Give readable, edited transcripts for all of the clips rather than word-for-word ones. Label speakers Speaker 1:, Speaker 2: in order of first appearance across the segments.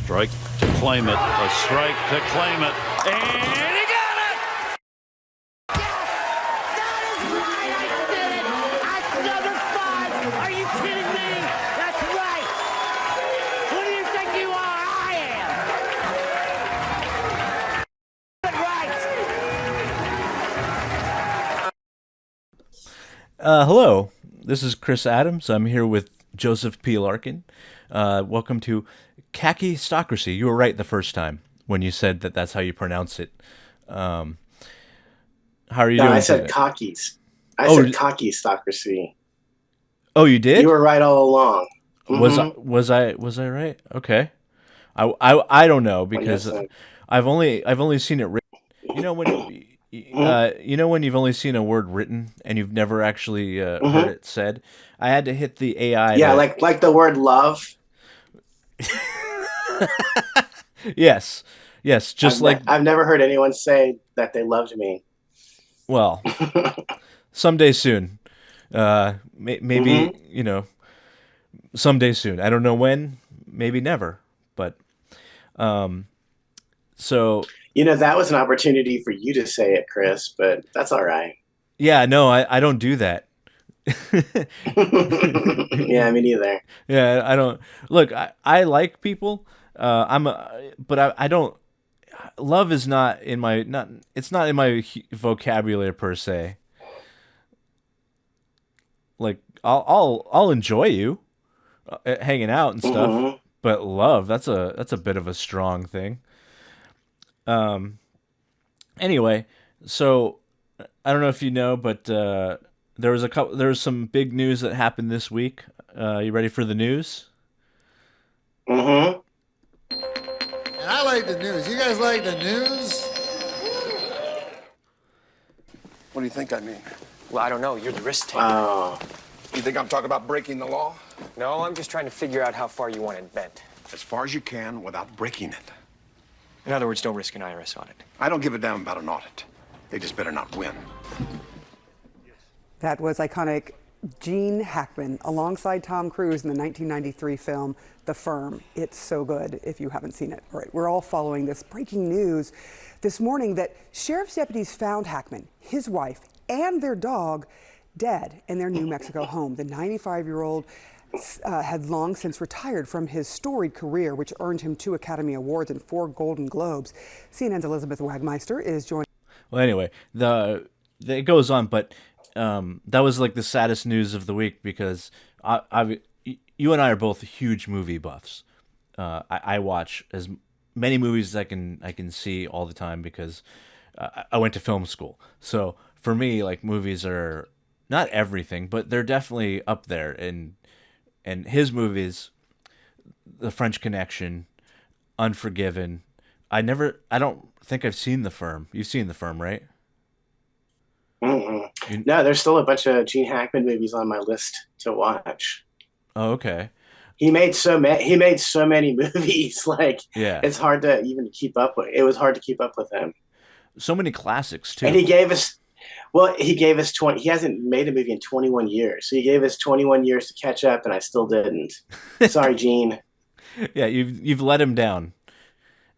Speaker 1: Strike to claim it. A strike to claim it. And he got it!
Speaker 2: That is right! I did it! That's number 5! Are you kidding me? That's right! Who do you think you are? I am! Right!
Speaker 3: Hello, this is Chris Adams. I'm here with Joseph P. Larkin. Welcome to Kakistocracy. You were right the first time when you said that that's how you pronounce it. How are you doing?
Speaker 4: I said
Speaker 3: today?
Speaker 4: cockies. I said Kakistocracy.
Speaker 3: Oh, you did?
Speaker 4: You were right all along.
Speaker 3: Was I right? Okay. I don't know because I've only seen it written. You know when when you've only seen a word written and you've never actually heard it said. I had to hit the AI.
Speaker 4: Yeah, like the word love.
Speaker 3: Yes. Just
Speaker 4: I've never heard anyone say that they loved me.
Speaker 3: Well, someday soon. Maybe someday soon. I don't know when. Maybe never. But so
Speaker 4: that was an opportunity for you to say it, Chris. But that's all right.
Speaker 3: Yeah, no, I don't do that.
Speaker 4: Yeah, me neither.
Speaker 3: Yeah, I don't look. I like people. But I don't. Love is not in my It's not in my vocabulary per se. Like I'll enjoy you, hanging out and stuff. But love, that's a bit of a strong thing. Anyway, so I don't know if you know, but there was some big news that happened this week. You ready for the news?
Speaker 4: Mm-hmm.
Speaker 5: And I like the news. You guys like the news?
Speaker 6: What do you think I mean?
Speaker 7: Well, I don't know. You're the risk taker.
Speaker 4: Oh.
Speaker 6: You think I'm talking about breaking the law?
Speaker 7: No, I'm just trying to figure out how far you want it bent.
Speaker 6: As far as you can without breaking it.
Speaker 7: In other words, don't risk an IRS audit.
Speaker 6: I don't give a damn about an audit. They just better not win.
Speaker 8: That was iconic Gene Hackman alongside Tom Cruise in the 1993 film The Firm. It's so good if you haven't seen it. All right, we're all following this breaking news this morning that sheriff's deputies found Hackman, his wife, and their dog dead in their New Mexico home. The 95-year-old had long since retired from his storied career, which earned him 2 Academy Awards and 4 Golden Globes. CNN's Elizabeth Wagmeister is joining.
Speaker 3: Well, anyway, it goes on, but that was like the saddest news of the week because you and I are both huge movie buffs. I watch as many movies as I can see all the time because I went to film school. So for me, like, movies are not everything, but they're definitely up there. And his movies, The French Connection, Unforgiven. I don't think I've seen The Firm. You've seen The Firm, right?
Speaker 4: No, there's still a bunch of Gene Hackman movies on my list to watch.
Speaker 3: Oh, okay.
Speaker 4: He made so many movies. Like,
Speaker 3: yeah,
Speaker 4: it's hard to even keep up with. It was hard to keep up with him.
Speaker 3: So many classics too.
Speaker 4: And he gave us 20. He hasn't made a movie in 21 years. So he gave us 21 years to catch up, and I still didn't. Sorry, Gene.
Speaker 3: Yeah, you've let him down,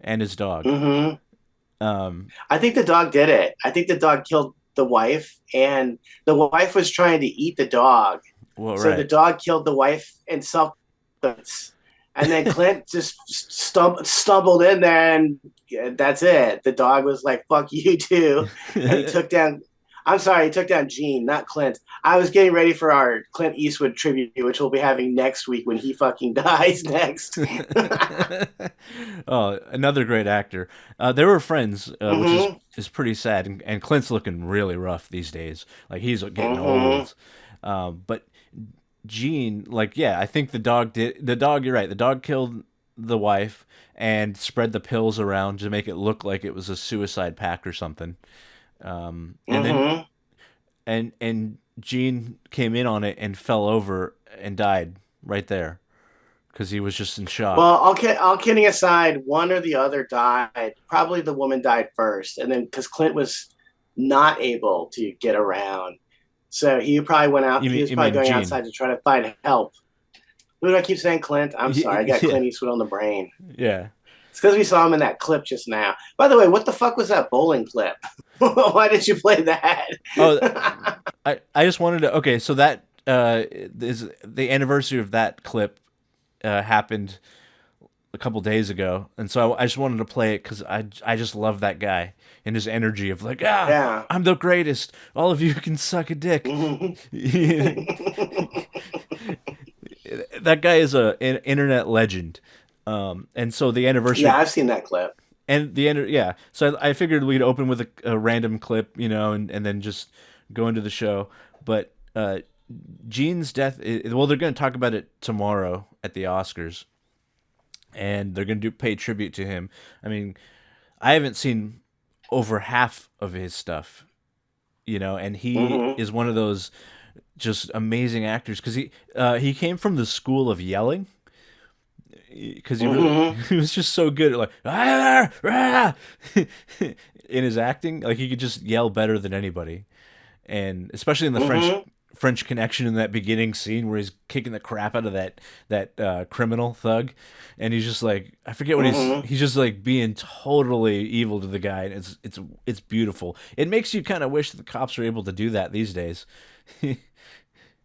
Speaker 3: and his dog.
Speaker 4: I think the dog did it. I think the dog killed the wife, and the wife was trying to eat the dog.
Speaker 3: Well,
Speaker 4: so
Speaker 3: right.
Speaker 4: the dog killed the wife in self-defense. And then Clint just stumbled in there, and that's it. The dog was like, "Fuck you too," and he took down. I'm sorry, he took down Gene, not Clint. I was getting ready for our Clint Eastwood tribute, which we'll be having next week when he fucking dies next.
Speaker 3: Oh, another great actor. They were friends, which is pretty sad. And Clint's looking really rough these days. Like, he's getting old. But Gene, like, yeah, I think the dog, you're right. The dog killed the wife and spread the pills around to make it look like it was a suicide pact or something. And then Gene came in on it and fell over and died right there because he was just in shock.
Speaker 4: Well, all kidding aside, one or the other died. Probably the woman died first, and then because Clint was not able to get around, so he probably went out. He was probably going outside to try to find help. Who do I keep saying, Clint? I'm sorry, I got Clint Eastwood on the brain.
Speaker 3: Yeah.
Speaker 4: It's because we saw him in that clip just now. By the way, what the fuck was that bowling clip? Why did you play that?
Speaker 3: Oh, I just wanted to. Okay, so that is the anniversary of that clip happened a couple days ago, and so I just wanted to play it because I just love that guy and his energy of like,
Speaker 4: Yeah.
Speaker 3: I'm the greatest. All of you can suck a dick. That guy is an internet legend, and so the anniversary.
Speaker 4: Yeah, I've seen that clip.
Speaker 3: And the end, yeah. So I figured we'd open with a random clip, and then just go into the show. But Gene's death. Well, they're going to talk about it tomorrow at the Oscars, and they're going to pay tribute to him. I mean, I haven't seen over half of his stuff, and he is one of those just amazing actors because he came from the school of yelling. Because he was just so good at like in his acting, like he could just yell better than anybody, and especially in the French Connection in that beginning scene where he's kicking the crap out of that criminal thug, and he's just like, I forget what he's just like being totally evil to the guy, and it's beautiful. It makes you kind of wish that the cops are able to do that these days. you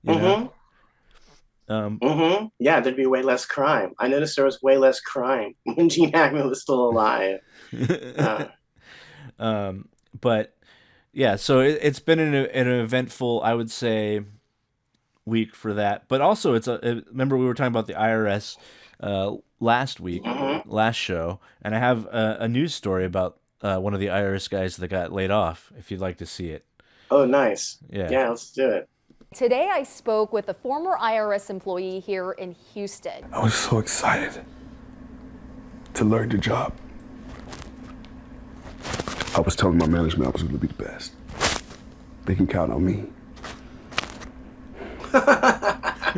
Speaker 3: know?
Speaker 4: Yeah, there'd be way less crime. I noticed there was way less crime when Gene Hackman was still alive.
Speaker 3: But yeah, so it's been an eventful, I would say, week for that. But also, remember we were talking about the IRS last week, last show, and I have a news story about one of the IRS guys that got laid off. If you'd like to see it.
Speaker 4: Oh, nice.
Speaker 3: Yeah,
Speaker 4: let's do it.
Speaker 9: Today I spoke with a former IRS employee here in Houston.
Speaker 10: I was so excited to learn the job. I was telling my management I was going to be the best. They can count on me.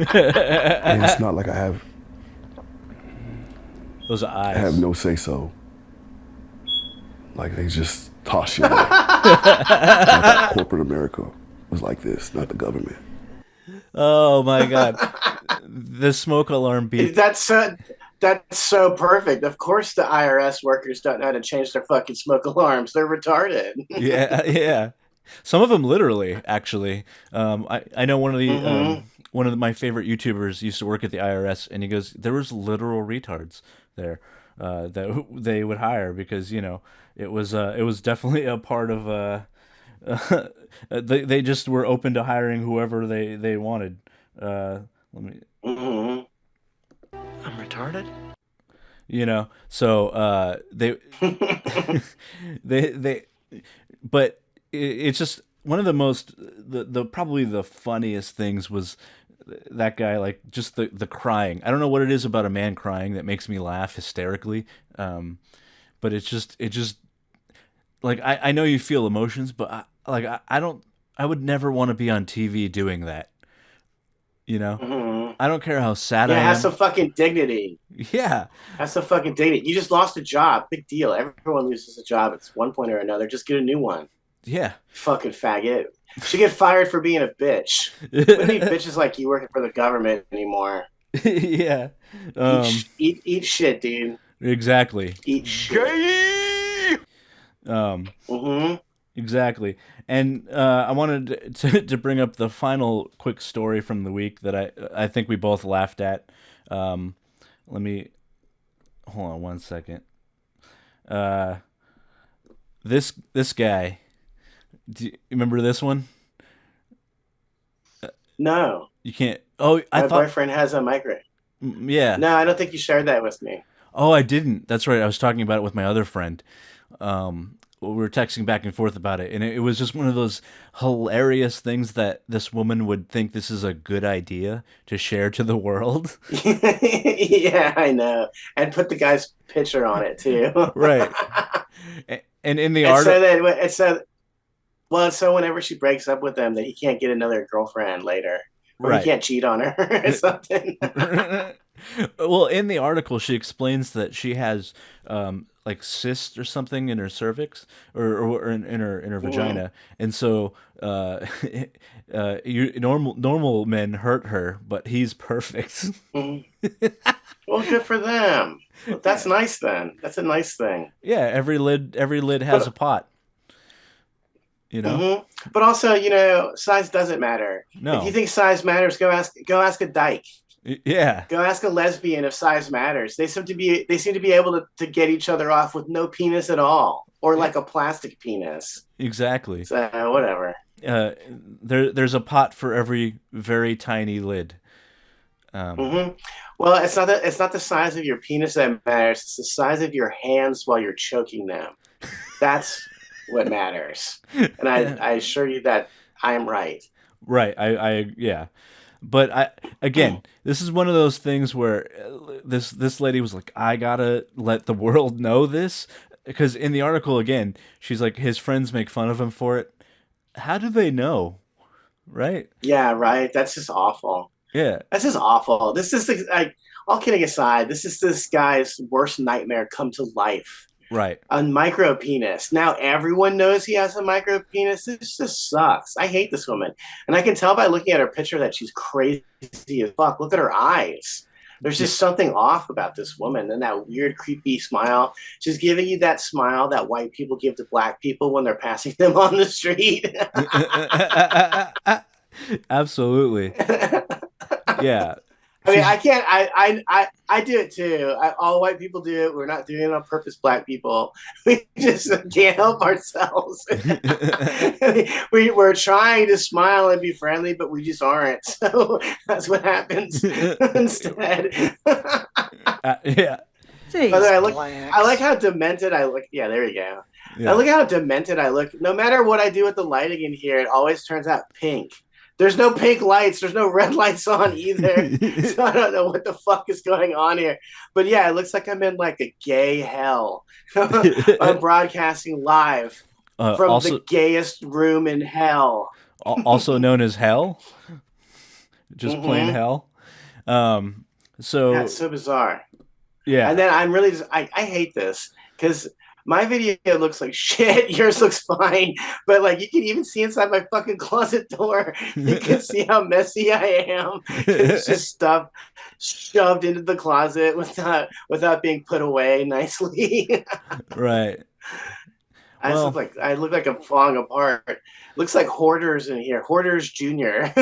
Speaker 10: And it's not like I have
Speaker 3: those eyes.
Speaker 10: I have no say so. Like they just toss you away. Like corporate America was like this, not the government.
Speaker 3: Oh my God, the smoke alarm beep.
Speaker 4: That's so perfect. Of course, the IRS workers don't know how to change their fucking smoke alarms. They're retarded.
Speaker 3: Yeah. Some of them literally, actually. I know one of my favorite YouTubers used to work at the IRS, and he goes, there was literal retards there that they would hire because it was definitely a part of. They just were open to hiring whoever they wanted. Let me.
Speaker 7: I'm retarded.
Speaker 3: So they but it's just one of the most the probably the funniest things was that guy, like just the crying. I don't know what it is about a man crying that makes me laugh hysterically, but it just like I know you feel emotions, but I would never want to be on TV doing that. I don't care how sad I am.
Speaker 4: Have some fucking dignity.
Speaker 3: Yeah.
Speaker 4: Have some fucking dignity. You just lost a job. Big deal. Everyone loses a job at one point or another. Just get a new one.
Speaker 3: Yeah.
Speaker 4: Fucking faggot. Should get fired for being a bitch. We don't need bitches like you working for the government anymore.
Speaker 3: Yeah.
Speaker 4: Eat shit, dude.
Speaker 3: Exactly.
Speaker 4: Eat shit.
Speaker 3: Exactly. And I wanted to bring up the final quick story from the week that I think we both laughed at. Let me hold on one second. This guy. Do you remember this one?
Speaker 4: No.
Speaker 3: You can't. Oh,
Speaker 4: My boyfriend has a migraine.
Speaker 3: Yeah.
Speaker 4: No, I don't think you shared that with me.
Speaker 3: Oh, I didn't. That's right. I was talking about it with my other friend. We were texting back and forth about it, and it was just one of those hilarious things that this woman would think this is a good idea to share to the world.
Speaker 4: Yeah, I know. And put the guy's picture on it, too.
Speaker 3: Right. And in the article...
Speaker 4: So whenever she breaks up with him, that he can't get another girlfriend later. Or
Speaker 3: Right.
Speaker 4: he can't cheat on her or something.
Speaker 3: Well, in the article, she explains that she has like cysts or something in her cervix or in her vagina, and so normal men hurt her, but he's perfect.
Speaker 4: Well, good for them. Well, that's nice then. That's a nice thing.
Speaker 3: Yeah, every lid has a pot. You know?
Speaker 4: Mm-hmm. But also, size doesn't matter.
Speaker 3: No.
Speaker 4: If you think size matters, go ask a dyke.
Speaker 3: Yeah.
Speaker 4: Go ask a lesbian if size matters. They seem to be able to get each other off with no penis at all, or like a plastic penis.
Speaker 3: Exactly.
Speaker 4: So whatever.
Speaker 3: There's a pot for every very tiny lid.
Speaker 4: Well, it's not the size of your penis that matters. It's the size of your hands while you're choking them. That's what matters. And I assure you that I am right.
Speaker 3: Right. Yeah. But this is one of those things where this lady was like, I gotta let the world know this, because in the article again, she's like, his friends make fun of him for it. How do they know? Right?
Speaker 4: Yeah, right. That's just awful.
Speaker 3: Yeah.
Speaker 4: That's just awful. This is all kidding aside, this is this guy's worst nightmare come to life.
Speaker 3: Right.
Speaker 4: A micro penis. Now everyone knows he has a micro penis. This just sucks. I hate this woman. And I can tell by looking at her picture that she's crazy as fuck. Look at her eyes. There's just something off about this woman, and that weird, creepy smile. She's giving you that smile that white people give to black people when they're passing them on the street.
Speaker 3: Absolutely. Yeah.
Speaker 4: I mean, I can't. I do it too. All white people do it. We're not doing it on purpose. Black people, we just can't help ourselves. We're trying to smile and be friendly, but we just aren't. So that's what happens instead.
Speaker 3: Yeah.
Speaker 4: By the way, I like how demented I look. Yeah, there you go. Yeah. I look how demented I look. No matter what I do with the lighting in here, it always turns out pink. There's no pink lights. There's no red lights on either. So I don't know what the fuck is going on here. But yeah, it looks like I'm in like a gay hell. I'm broadcasting live from the gayest room in hell.
Speaker 3: Also known as hell. Just plain hell. So
Speaker 4: that's so bizarre.
Speaker 3: Yeah.
Speaker 4: And then I'm really I hate this because my video looks like shit. Yours looks fine. But like you can even see inside my fucking closet door. You can see how messy I am. It's just stuff shoved into the closet without being put away nicely.
Speaker 3: Right.
Speaker 4: I look like I'm falling apart. Looks like Hoarders in here. Hoarders Jr.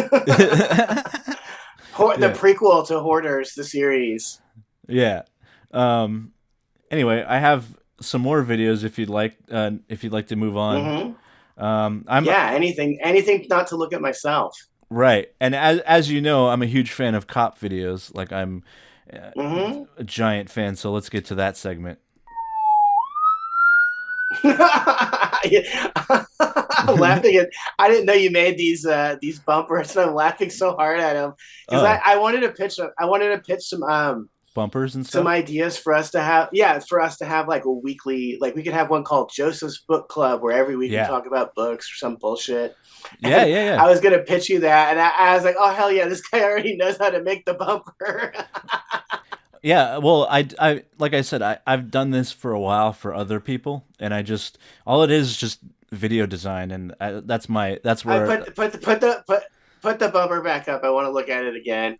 Speaker 4: The prequel to Hoarders, the series.
Speaker 3: Yeah. Anyway, I have some more videos if you'd like to move on.
Speaker 4: Anything not to look at myself.
Speaker 3: Right. And as you know, I'm a huge fan of cop videos. Like I'm a giant fan, so let's get to that segment.
Speaker 4: I'm laughing at. I didn't know you made these bumpers, and I'm laughing so hard at them because I wanted to pitch some
Speaker 3: bumpers and stuff.
Speaker 4: Some ideas for us to have. Yeah, for us to have like a weekly, like we could have one called Joseph's Book Club, where every week we talk about books or some bullshit.
Speaker 3: Yeah.
Speaker 4: I was gonna pitch you that, and I was like, oh hell yeah, this guy already knows how to make the bumper.
Speaker 3: Yeah, well, I like I said, I've done this for a while for other people, and all it is just video design, and that's where
Speaker 4: put the bumper back up. I want to look at it again.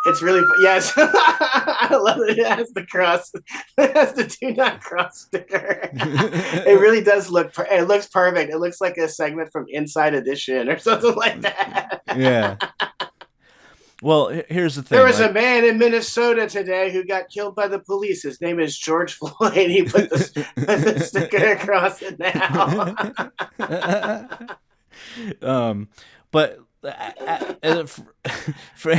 Speaker 4: It's really yes. I love it. It has the cross. It has the do not cross sticker. It really does look. It looks perfect. It looks like a segment from Inside Edition or something like that.
Speaker 3: Yeah. Well, here's the thing.
Speaker 4: There was a man in Minnesota today who got killed by the police. His name is George Floyd. He put the sticker across it now.
Speaker 3: But for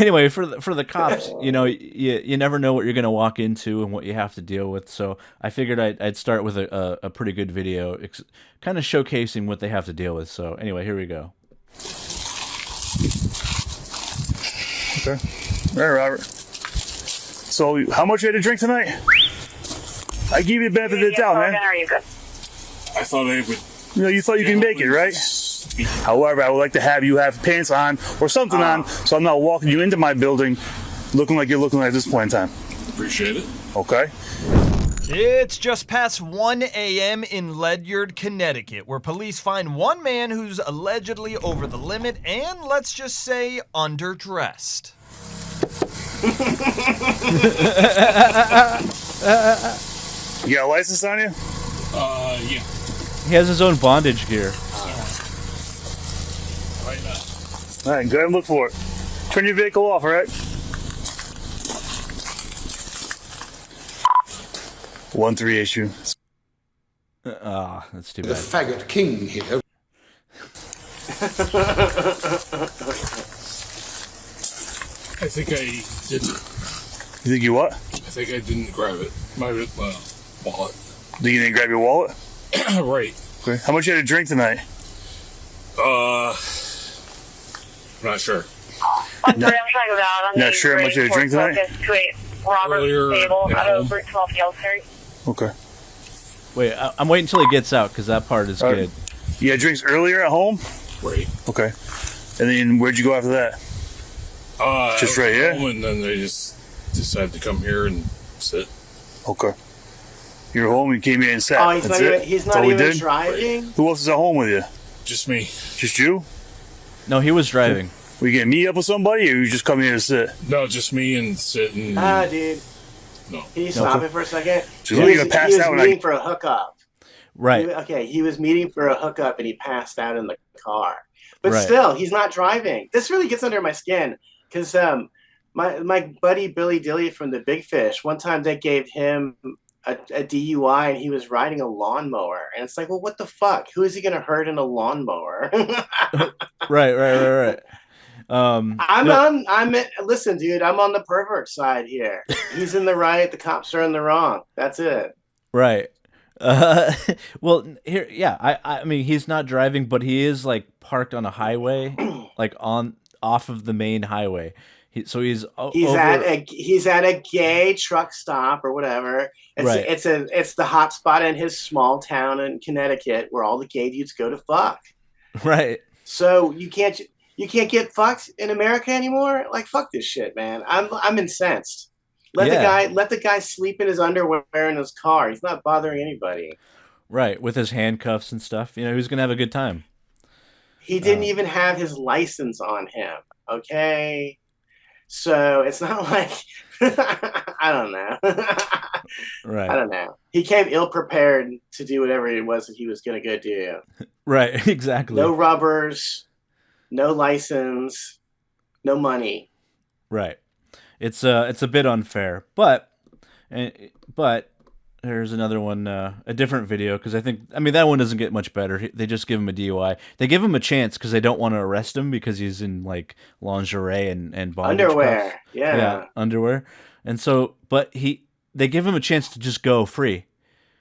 Speaker 3: the cops, you never know what you're gonna walk into and what you have to deal with. So I figured I'd start with a pretty good video, kind of showcasing what they have to deal with. So anyway, here we go.
Speaker 11: Okay. All right, Robert. So, how much you had to drink tonight? I give you the benefit of the doubt, man.
Speaker 12: Are you good?
Speaker 11: I thought I would. You thought you can make it, right? However, I would like to have you have pants on or something on, so I'm not walking you into my building looking like you're looking like at this point in time.
Speaker 10: Appreciate it.
Speaker 11: Okay.
Speaker 13: It's just past 1 a.m. in Ledyard, Connecticut, where police find one man who's allegedly over the limit and, let's just say, underdressed.
Speaker 11: You got a license on you?
Speaker 12: Yeah.
Speaker 3: He has his own bondage gear.
Speaker 12: Right now.
Speaker 11: All right, go ahead and look for it. Turn your vehicle off, all right? 1-3 issue.
Speaker 3: That's too
Speaker 5: The
Speaker 3: bad.
Speaker 5: faggot king here.
Speaker 12: I think I didn't.
Speaker 11: You think you what?
Speaker 12: I think I didn't grab it. My wallet.
Speaker 11: You didn't grab your wallet?
Speaker 12: Right.
Speaker 11: Okay. How much you had to drink tonight?
Speaker 12: I'm not sure.
Speaker 11: Not sure how much you had to drink tonight?
Speaker 12: Earlier at home.
Speaker 11: Okay.
Speaker 3: Wait, I'm waiting until he gets out because that part is good.
Speaker 11: You had drinks earlier at home?
Speaker 12: Right.
Speaker 11: Okay. And then where'd you go after that? Just right here?
Speaker 12: And then they just decided to come here and sit.
Speaker 11: Okay. You're home, you came here and sat.
Speaker 4: Oh, he's
Speaker 11: That's
Speaker 4: not
Speaker 11: it?
Speaker 4: even, he's
Speaker 11: That's
Speaker 4: not
Speaker 11: all we
Speaker 4: even
Speaker 11: did?
Speaker 4: driving?
Speaker 11: Who else is at home with you?
Speaker 12: Just me.
Speaker 11: Just you?
Speaker 3: No, he was driving.
Speaker 11: Were you getting meet up with somebody, or you just come here to sit?
Speaker 12: No, just me and sitting.
Speaker 4: Dude.
Speaker 12: No.
Speaker 4: Can you stop it for a second?
Speaker 11: So you're gonna pass out
Speaker 4: he
Speaker 11: when
Speaker 4: was meeting for a hookup.
Speaker 3: Right.
Speaker 4: He was meeting for a hookup and he passed out in the car. But
Speaker 3: Right.
Speaker 4: still, he's not driving. This really gets under my skin because my buddy Billy Dilly from the Big Fish, one time they gave him a DUI and he was riding a lawnmower. And it's like, well, what the fuck? Who is he going to hurt in a lawnmower?
Speaker 3: Right.
Speaker 4: Listen, dude, I'm on the pervert side here. He's in the right, the cops are in the wrong. That's it.
Speaker 3: Right. Well, here, yeah. I mean, he's not driving, but he is like parked on a highway, like off of the main highway. He's
Speaker 4: at a gay truck stop or whatever. It's the hot spot in his small town in Connecticut where all the gay dudes go to fuck.
Speaker 3: Right.
Speaker 4: So you can't get fucked in America anymore. Like, fuck this shit, man. I'm incensed. Let the guy sleep in his underwear in his car. He's not bothering anybody.
Speaker 3: Right, with his handcuffs and stuff. You know, he was gonna have a good time.
Speaker 4: He didn't even have his license on him. Okay. So it's not like I don't know.
Speaker 3: Right.
Speaker 4: I don't know. He came ill prepared to do whatever it was that he was going to go do.
Speaker 3: Right. Exactly.
Speaker 4: No rubbers, no license, no money.
Speaker 3: Right. It's a bit unfair, but there's another one, a different video, because I mean that one doesn't get much better. They just give him a DUI. They give him a chance because they don't want to arrest him because he's in like lingerie and bondage
Speaker 4: underwear.
Speaker 3: cuffs.
Speaker 4: Yeah,
Speaker 3: underwear. And so, but they give him a chance to just go free.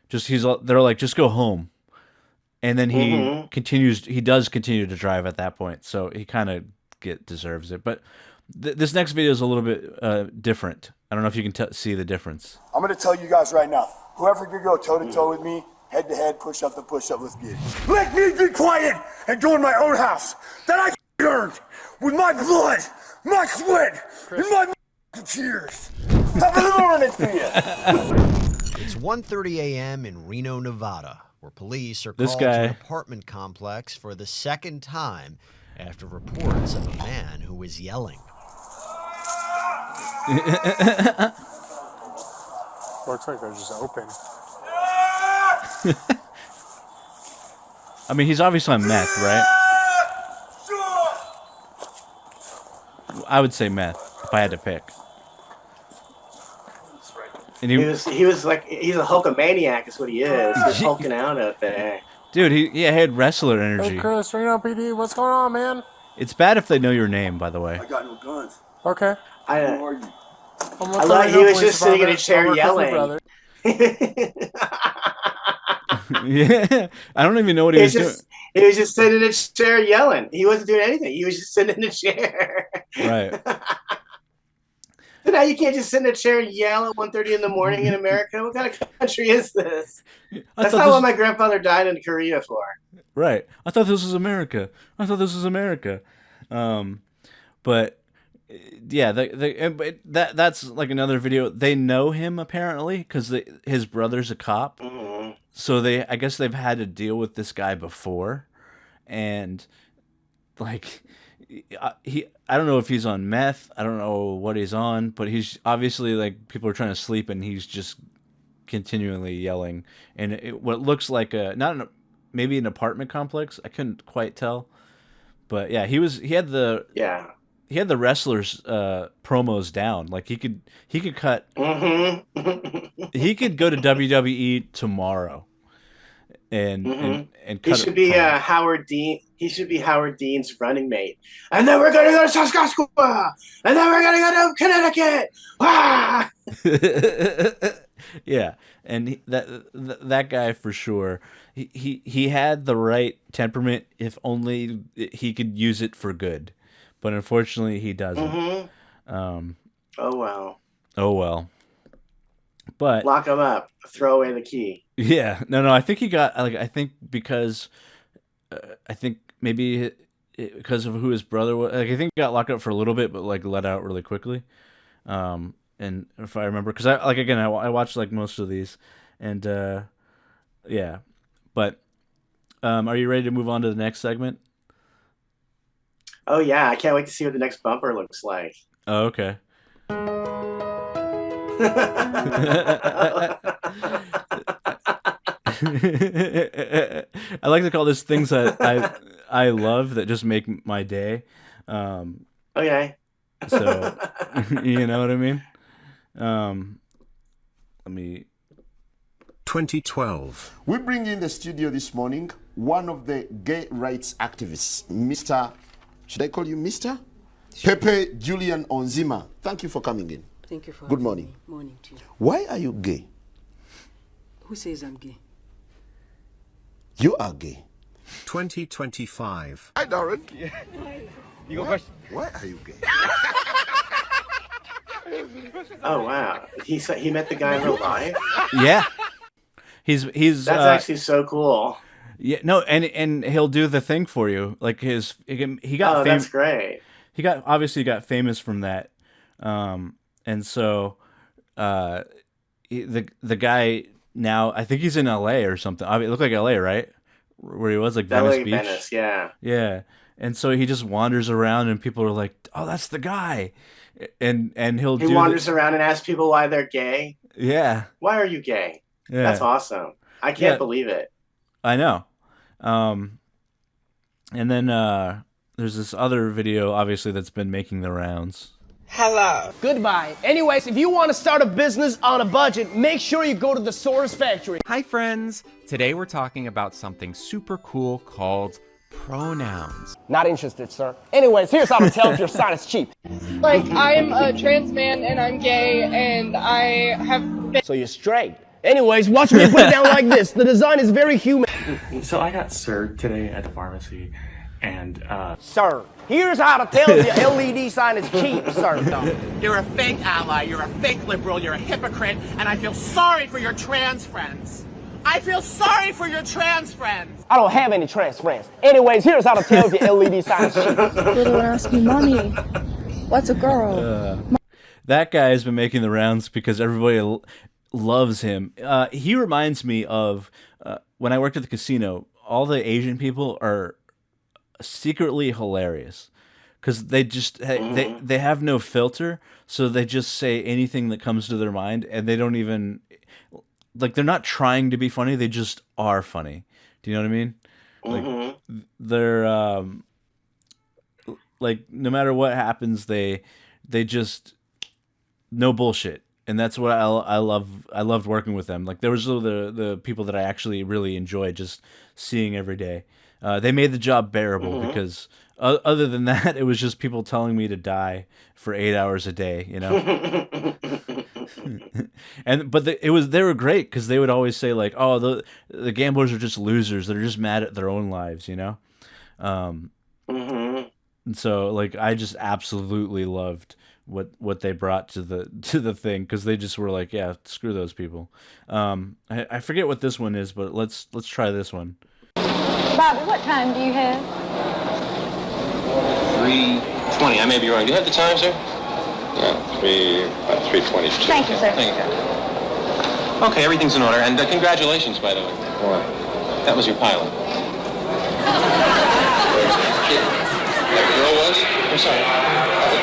Speaker 3: They're like, just go home, and then he continues. He does continue to drive at that point, so he kind of deserves it. But this next video is a little bit different. I don't know if you can see the difference.
Speaker 10: I'm going to tell you guys right now, whoever could go toe-to-toe with me, head-to-head, push-up to push-up, let's get it.
Speaker 14: Let me be quiet and go in my own house that I earned with my blood, my sweat, and my tears. Have a little morning to you.
Speaker 15: It's 1:30 a.m. in Reno, Nevada, where police are
Speaker 3: This
Speaker 15: called
Speaker 3: guy-
Speaker 15: to an apartment complex for the second time after reports of a man who was yelling.
Speaker 16: Looks like they're just open.
Speaker 3: I mean, he's obviously on meth, right? I would say meth if I had to pick. And
Speaker 4: he was like, he's a hulkamaniac is what he is. He's hulking out there.
Speaker 3: Dude, he had wrestler energy.
Speaker 16: Hey Chris, Reno PD, what's going on, man?
Speaker 3: It's bad if they know your name, by the way.
Speaker 10: I got no guns.
Speaker 16: Okay.
Speaker 10: Who are you?
Speaker 4: I thought he was just sitting in a chair yelling.
Speaker 3: Yeah, I don't even know what he was doing.
Speaker 4: He was just sitting in a chair yelling. He wasn't doing anything. He was just sitting in a chair.
Speaker 3: Right.
Speaker 4: So now you can't just sit in a chair and yell at 1:30 in the morning in America. What kind of country is this? That's not what my grandfather died in Korea for.
Speaker 3: Right. I thought this was America. But yeah, that's like another video. They know him apparently because his brother's a cop.
Speaker 4: Mm-hmm.
Speaker 3: So I guess they've had to deal with this guy before, and like I don't know if he's on meth. I don't know what he's on, but he's obviously like people are trying to sleep and he's just continually yelling, and what looks like maybe an apartment complex. I couldn't quite tell, but yeah, he had the wrestlers promos down. Like he could cut. He could go to WWE tomorrow, and cut.
Speaker 4: He should be Howard Dean. He should be Howard Dean's running mate. And then we're gonna go to Saskatchewan, and then we're gonna go to Connecticut. Ah!
Speaker 3: Yeah, and that guy for sure. He had the right temperament if only he could use it for good, but unfortunately he doesn't.
Speaker 4: Oh well.
Speaker 3: Oh well. But
Speaker 4: lock him up. Throw away the key.
Speaker 3: Yeah, no. I think he got I think because I think maybe because of who his brother was. Like, I think he got locked up for a little bit, but like let out really quickly. And if I remember, because I watched like most of these, and yeah. But are you ready to move on to the next segment?
Speaker 4: Oh yeah, I can't wait to see what the next bumper looks like.
Speaker 3: Oh, okay. I like to call this things that I love that just make my day.
Speaker 4: Okay.
Speaker 3: So you know what I mean? Let me.
Speaker 17: 2012.
Speaker 18: We bring in the studio this morning one of the gay rights activists, Mr. Should I call you Mr? Pepe Julian Onzima. Thank you for coming in.
Speaker 19: Thank you for
Speaker 18: Good morning.
Speaker 19: Morning to you.
Speaker 18: Why are you gay?
Speaker 19: Who says I'm gay?
Speaker 18: You are gay.
Speaker 17: 2025.
Speaker 18: Hi, Darren.
Speaker 19: You go first.
Speaker 18: Why are you gay?
Speaker 4: Oh wow, he met the guy in real life.
Speaker 3: Yeah, he's
Speaker 4: that's actually so cool.
Speaker 3: Yeah, no, and he'll do the thing for you. Like he got.
Speaker 4: That's great.
Speaker 3: He obviously got famous from that, and so the guy now, I think he's in LA or something. I mean, it looked like LA, right? Where he was, like Venice Beach.
Speaker 4: Venice, yeah.
Speaker 3: Yeah, and so he just wanders around, and people are like, "Oh, that's the guy," and he
Speaker 4: wanders around and asks people why they're gay.
Speaker 3: Yeah.
Speaker 4: Why are you gay?
Speaker 3: Yeah.
Speaker 4: That's awesome. I can't believe it.
Speaker 3: I know. And then there's this other video, obviously, that's been making the rounds.
Speaker 20: Hello. Goodbye. Anyways, if you want to start a business on a budget, make sure you go to the Source Factory.
Speaker 21: Hi, friends. Today we're talking about something super cool called pronouns.
Speaker 20: Not interested, sir. Anyways, here's how to tell if your sign is cheap.
Speaker 22: Like, I'm a trans man and I'm gay and I have been...
Speaker 20: So you're straight. Anyways, watch me put it down like this. The design is very human.
Speaker 23: So I got served today at the pharmacy, and
Speaker 20: Sir, here's how to tell if your LED sign is cheap, sir.
Speaker 24: You're a fake ally, you're a fake liberal, you're a hypocrite, and I feel sorry for your trans friends. I feel sorry for your trans friends.
Speaker 20: I don't have any trans friends. Anyways, here's how to tell if your LED sign is cheap.
Speaker 22: Little one asked me, Mommy, what's a girl?
Speaker 3: That guy has been making the rounds because everybody loves him. He reminds me of when I worked at the casino. All the Asian people are secretly hilarious because they just they have no filter, so they just say anything that comes to their mind, and they don't even they're not trying to be funny. They just are funny. Do you know what I mean? Like they're like no matter what happens, they just no bullshit. And that's what I love. I loved working with them. Like there was the people that I actually really enjoyed just seeing every day. They made the job bearable because other than that, it was just people telling me to die for 8 hours a day. You know. They were great because they would always say like, "Oh, the gamblers are just losers. They're just mad at their own lives." You know. And so like I just absolutely loved what they brought to the thing because they just were like, yeah, screw those people. I forget what this one is, but let's try this one.
Speaker 25: Bobby, what time do you have?
Speaker 26: 3:20. I may be wrong. Do you have the time, sir? Yeah, 3:22.
Speaker 25: Thank you, sir.
Speaker 26: Thank you. Okay, everything's in order, and congratulations, by the way. Why? That was your pilot. That girl was? I'm sorry.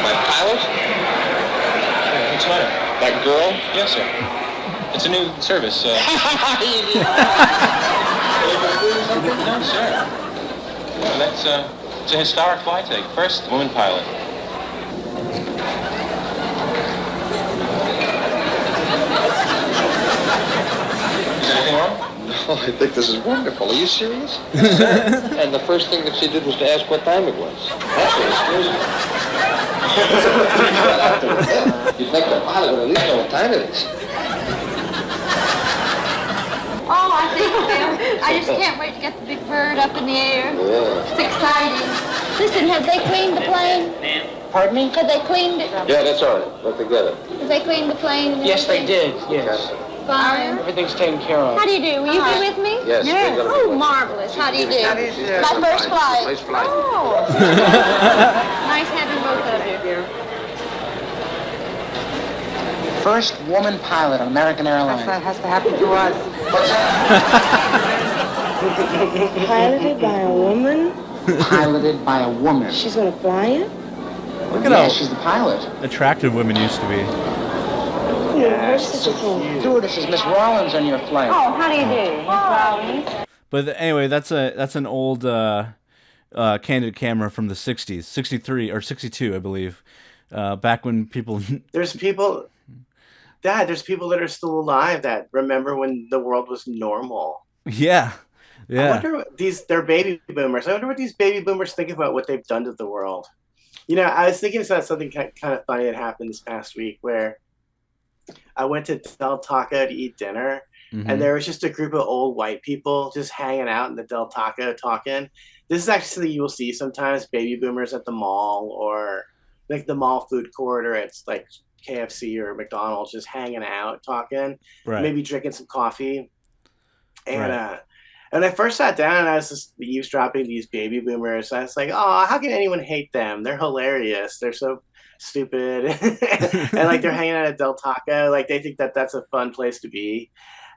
Speaker 26: My pilot? What's the matter? That girl? Yes, sir. It's a new service. No, sir. No, that's it's a historic flight today. First woman pilot. Is anything wrong?
Speaker 1: Oh, I think this is wonderful. Are you serious? And the first thing that she did was to ask what time it was. That's what scares me. You'd think the pilot would at least know what time it is.
Speaker 25: Oh, I think so. I just can't wait to get the big bird up in the air.
Speaker 1: Yeah.
Speaker 25: It's exciting. Listen, have they cleaned the plane? Pardon me? Have they cleaned it?
Speaker 1: Yeah, that's all right. Let them get it.
Speaker 25: Have they cleaned the plane? And
Speaker 1: Yes, they
Speaker 25: everything?
Speaker 1: did. Yes.
Speaker 25: Fine.
Speaker 1: Everything's taken care of.
Speaker 25: How do you do? Will you be with me?
Speaker 1: Yes.
Speaker 25: Yes. Oh, marvelous. How do you do? My first flight.
Speaker 1: Nice flight.
Speaker 25: Oh. Nice having both of you.
Speaker 1: First woman pilot on American Airlines.
Speaker 19: That has to happen to us.
Speaker 1: Piloted by a woman? Piloted by a woman.
Speaker 19: She's gonna fly it?
Speaker 3: Look at
Speaker 1: Yeah,
Speaker 3: how
Speaker 1: she's the pilot.
Speaker 3: attractive women used to be.
Speaker 1: Stewardess is Miss Rollins on your flight.
Speaker 25: Oh, how do you do, Miss Rollins?
Speaker 3: But anyway, that's an old candid camera from the 60s, 63 or 62, I believe. Back when people
Speaker 4: There's people, Dad, there's people that are still alive that remember when the world was normal.
Speaker 3: Yeah.
Speaker 4: I
Speaker 3: Yeah.
Speaker 4: wonder what they're baby boomers. I wonder what these baby boomers think about what they've done to the world. You know, I was thinking about something kind of funny that happened this past week where I went to Del Taco to eat dinner,
Speaker 3: Mhm.
Speaker 4: and there was just a group of old white people just hanging out in the Del Taco talking. This is actually something you will see sometimes, baby boomers at the mall or like the mall food court, or it's like KFC or McDonald's just hanging out talking,
Speaker 3: Right.
Speaker 4: maybe drinking some coffee. And
Speaker 3: Right.
Speaker 4: and I first sat down and I was just eavesdropping these baby boomers. I was like, oh, how can anyone hate them? They're hilarious. They're so stupid. And like they're hanging out at Del Taco. Like they think that that's a fun place to be.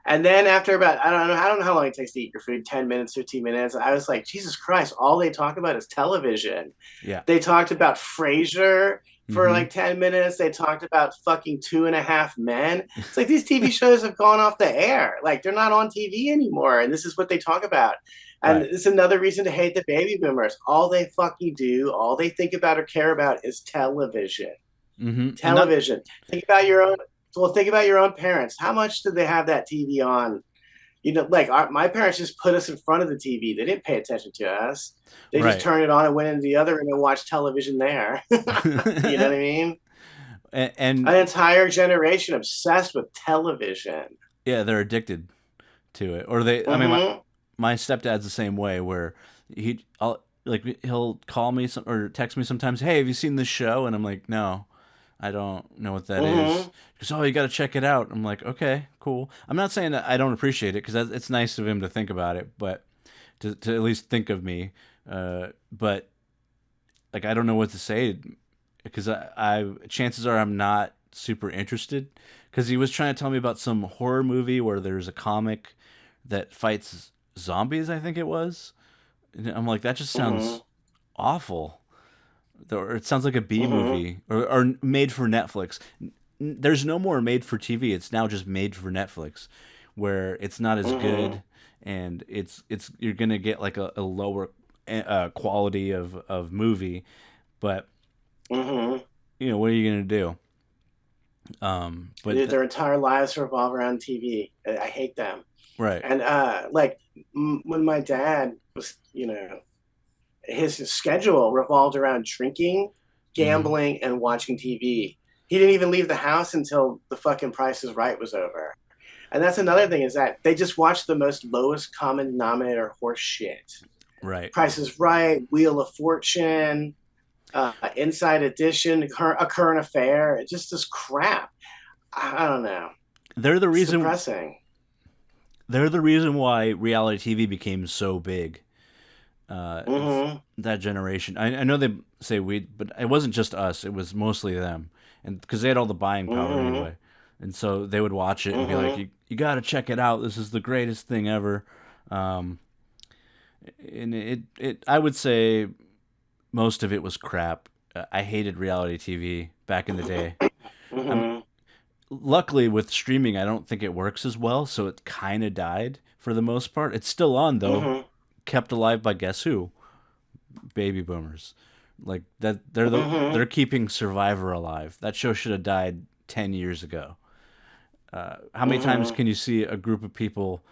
Speaker 4: And then after about, I don't know how long it takes to eat your food, 10 minutes, 15 minutes. I was like, Jesus Christ, all they talk about is television.
Speaker 3: Yeah.
Speaker 4: They talked about Frasier for
Speaker 3: Mhm.
Speaker 4: like 10 minutes. They talked about fucking 2.5 Men. It's like these TV shows have gone off the air. Like they're not on TV anymore. And this is what they talk about. And
Speaker 3: Right.
Speaker 4: it's another reason to hate the baby boomers. All they fucking do, all they think about or care about is television.
Speaker 3: Mm-hmm.
Speaker 4: Television. Think about your own. Well, think about your own parents. How much did they have that TV on? You know, like my parents just put us in front of the TV. They didn't pay attention to us. They
Speaker 3: Right.
Speaker 4: just turned it on and went into the other room and watched television there. You know what I mean?
Speaker 3: And
Speaker 4: An entire generation obsessed with television.
Speaker 3: yeah, they're addicted to it. Or I mean,
Speaker 4: Mhm.
Speaker 3: my stepdad's the same way, where he'll call me or text me sometimes, hey, have you seen this show? And I'm like, no, I don't know what that is.
Speaker 4: Mhm.
Speaker 3: He goes, oh, you got to check it out. I'm like, okay, cool. I'm not saying that I don't appreciate it, because it's nice of him to think about it, but to at least think of me. But like, I don't know what to say, because I chances are I'm not super interested, because he was trying to tell me about some horror movie where there's a comic that fights zombies, I think it was. And I'm like, that just sounds
Speaker 4: Mhm.
Speaker 3: awful. Or it sounds like a B
Speaker 4: Mhm.
Speaker 3: movie or made for Netflix. There's no more made for TV. It's now just made for Netflix, where it's not as
Speaker 4: Mhm.
Speaker 3: good, and it's you're gonna get like a lower quality of movie, but
Speaker 4: Mhm.
Speaker 3: you know, what are you gonna do? But
Speaker 4: Their entire lives revolve around TV. I hate them.
Speaker 3: right.
Speaker 4: And like when my dad was, you know, his schedule revolved around drinking, gambling, and watching TV. He didn't even leave the house until the fucking Price is Right was over. And that's another thing, is that they just watch the most lowest common denominator horse shit.
Speaker 3: Right.
Speaker 4: Price is Right, Wheel of Fortune, Inside Edition, A Current Affair. It's just this crap. I don't know.
Speaker 3: They're the
Speaker 4: It's
Speaker 3: reason.
Speaker 4: depressing.
Speaker 3: They're the reason why reality TV became so big. That generation. I know they say we, but it wasn't just us. It was mostly them, and because they had all the buying power
Speaker 4: Mhm.
Speaker 3: anyway, and so they would watch it and be like,
Speaker 4: Mhm.
Speaker 3: "You got to check it out. This is the greatest thing ever." And I would say most of it was crap. I hated reality TV back in the day.
Speaker 4: Mhm.
Speaker 3: luckily with streaming, I don't think it works as well, so it kind of died for the most part. It's still on though, kept alive by guess who? Baby boomers. Like that, they're keeping Survivor alive. That show should have died 10 years ago. How many times can you see a group of people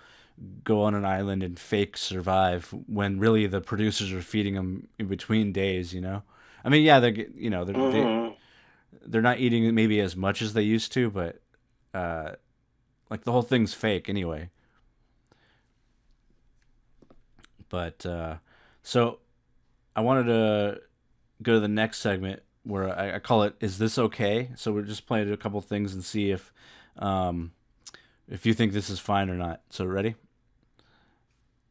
Speaker 3: go on an island and fake survive when really the producers are feeding them in between days? You know, I mean, yeah, they're not eating maybe as much as they used to, but like the whole thing's fake anyway. But so I wanted to go to the next segment where I call it "Is This Okay?" So we're just playing a couple things and see if you think this is fine or not. So ready?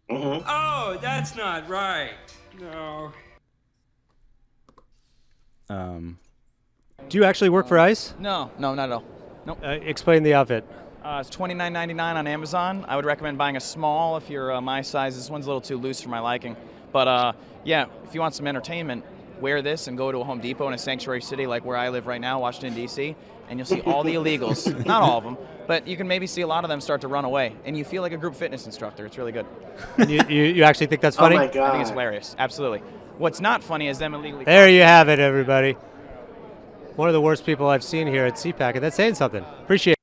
Speaker 2: Oh, that's not right. No.
Speaker 6: Do you actually work for ICE?
Speaker 7: No, not at all. Nope.
Speaker 6: Explain the outfit.
Speaker 7: It's $29.99 on Amazon. I would recommend buying a small if you're my size. This one's a little too loose for my liking. But yeah, if you want some entertainment, wear this and go to a Home Depot in a sanctuary city like where I live right now, Washington, D.C., and you'll see all the illegals. Not all of them, but you can maybe see a lot of them start to run away, and you feel like a group fitness instructor. It's really good.
Speaker 6: And you actually think that's funny?
Speaker 4: Oh my God.
Speaker 7: I think it's hilarious. Absolutely. What's not funny is them illegally...
Speaker 6: There you have it, everybody. One of the worst people I've seen here at CPAC, and that's saying something. Appreciate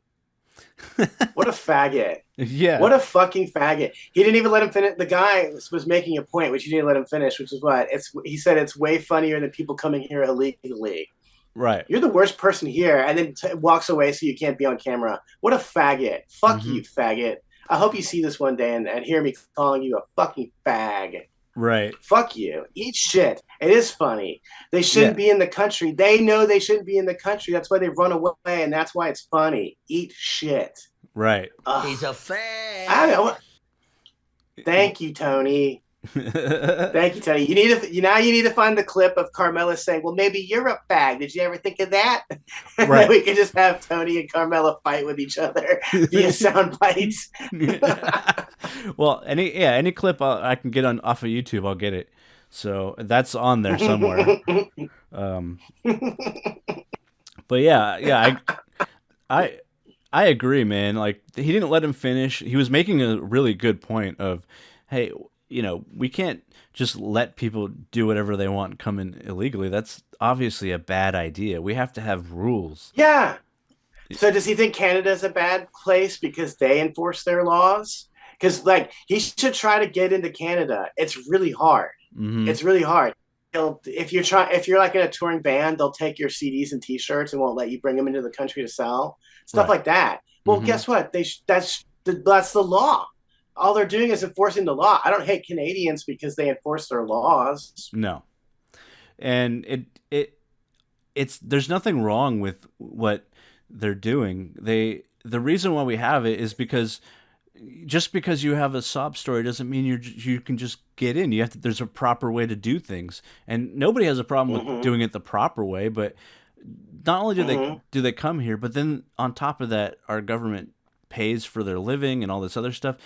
Speaker 6: it.
Speaker 4: What a faggot.
Speaker 3: Yeah.
Speaker 4: What a fucking faggot. He didn't even let him finish. The guy was making a point, which he didn't let him finish, which is what? He said it's way funnier than people coming here illegally.
Speaker 3: Right.
Speaker 4: You're the worst person here, and then walks away so you can't be on camera. What a faggot. Fuck you, faggot. I hope you see this one day and hear me calling you a fucking fag.
Speaker 3: Right.
Speaker 4: Fuck you. Eat shit. It is funny. They shouldn't be in the country. They know they shouldn't be in the country. That's why they run away, and that's why it's funny. Eat shit.
Speaker 3: Right.
Speaker 4: He's a fag. I don't know. Thank you, Tony. Thank you, Tony. You need to find the clip of Carmela saying, "Well, maybe you're a fag. Did you ever think of that?" And
Speaker 3: Right.
Speaker 4: then we can just have Tony and Carmela fight with each other via sound bites.
Speaker 3: Well, any clip I can get off of YouTube, I'll get it. So that's on there somewhere. But yeah, I agree, man. Like, he didn't let him finish. He was making a really good point of, hey, we can't just let people do whatever they want and come in illegally. That's obviously a bad idea. We have to have rules.
Speaker 4: Yeah. So does he think Canada's a bad place because they enforce their laws? Because he should try to get into Canada. It's really hard.
Speaker 3: Mm-hmm.
Speaker 4: It's really hard. If you're like in a touring band, they'll take your CDs and T-shirts and won't let you bring them into the country to sell. Stuff like that. Well, guess what? That's the law. All they're doing is enforcing the law. I don't hate Canadians because they enforce their laws.
Speaker 3: No, and it's there's nothing wrong with what they're doing. The reason why we have it is because just because you have a sob story doesn't mean you can just get in. You have to. There's a proper way to do things, and nobody has a problem with doing it the proper way. But not only do they come here, but then on top of that, our government pays for their living and all this other stuff.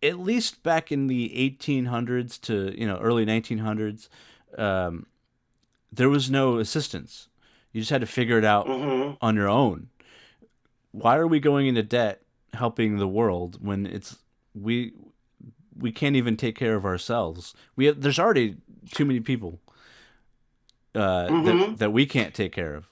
Speaker 3: At least back in the 1800s to early 1900s, there was no assistance. You just had to figure it out on your own. Why are we going into debt helping the world when we can't even take care of ourselves? There's already too many people that we can't take care of.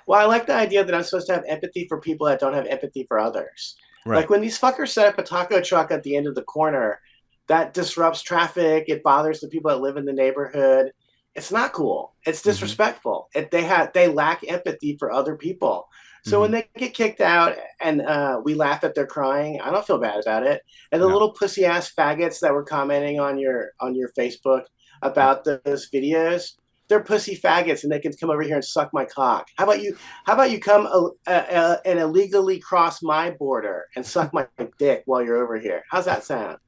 Speaker 4: Well, I like the idea that I'm supposed to have empathy for people that don't have empathy for others.
Speaker 3: Right.
Speaker 4: Like when these fuckers set up a taco truck at the end of the corner, that disrupts traffic. It bothers the people that live in the neighborhood. It's not cool. It's disrespectful. They lack empathy for other people. So when they get kicked out and we laugh at their crying, I don't feel bad about it. And the little pussy ass faggots that were commenting on your Facebook about those videos, they're pussy faggots, and they can come over here and suck my cock. How about you come and illegally cross my border and suck my dick while you're over here? How's that sound?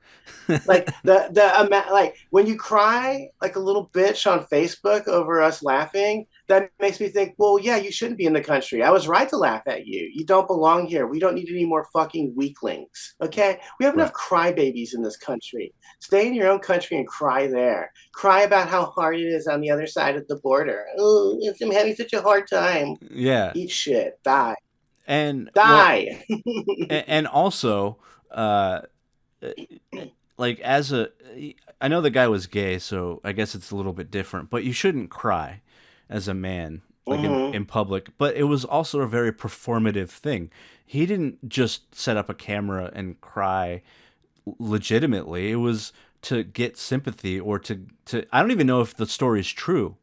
Speaker 4: Like like when you cry like a little bitch on Facebook over us laughing, that makes me think, well, yeah, you shouldn't be in the country. I was right to laugh at you. You don't belong here. We don't need any more fucking weaklings. Okay? We have enough crybabies in this country. Stay in your own country and cry there. Cry about how hard it is on the other side of the border. Oh, I'm having such a hard time.
Speaker 3: Yeah.
Speaker 4: Eat shit. Die.
Speaker 3: And
Speaker 4: die.
Speaker 3: and also, like I know the guy was gay, so I guess it's a little bit different. But you shouldn't cry as a man, like in public. But it was also a very performative thing. He didn't just set up a camera and cry legitimately. It was to get sympathy or to I don't even know if the story's true.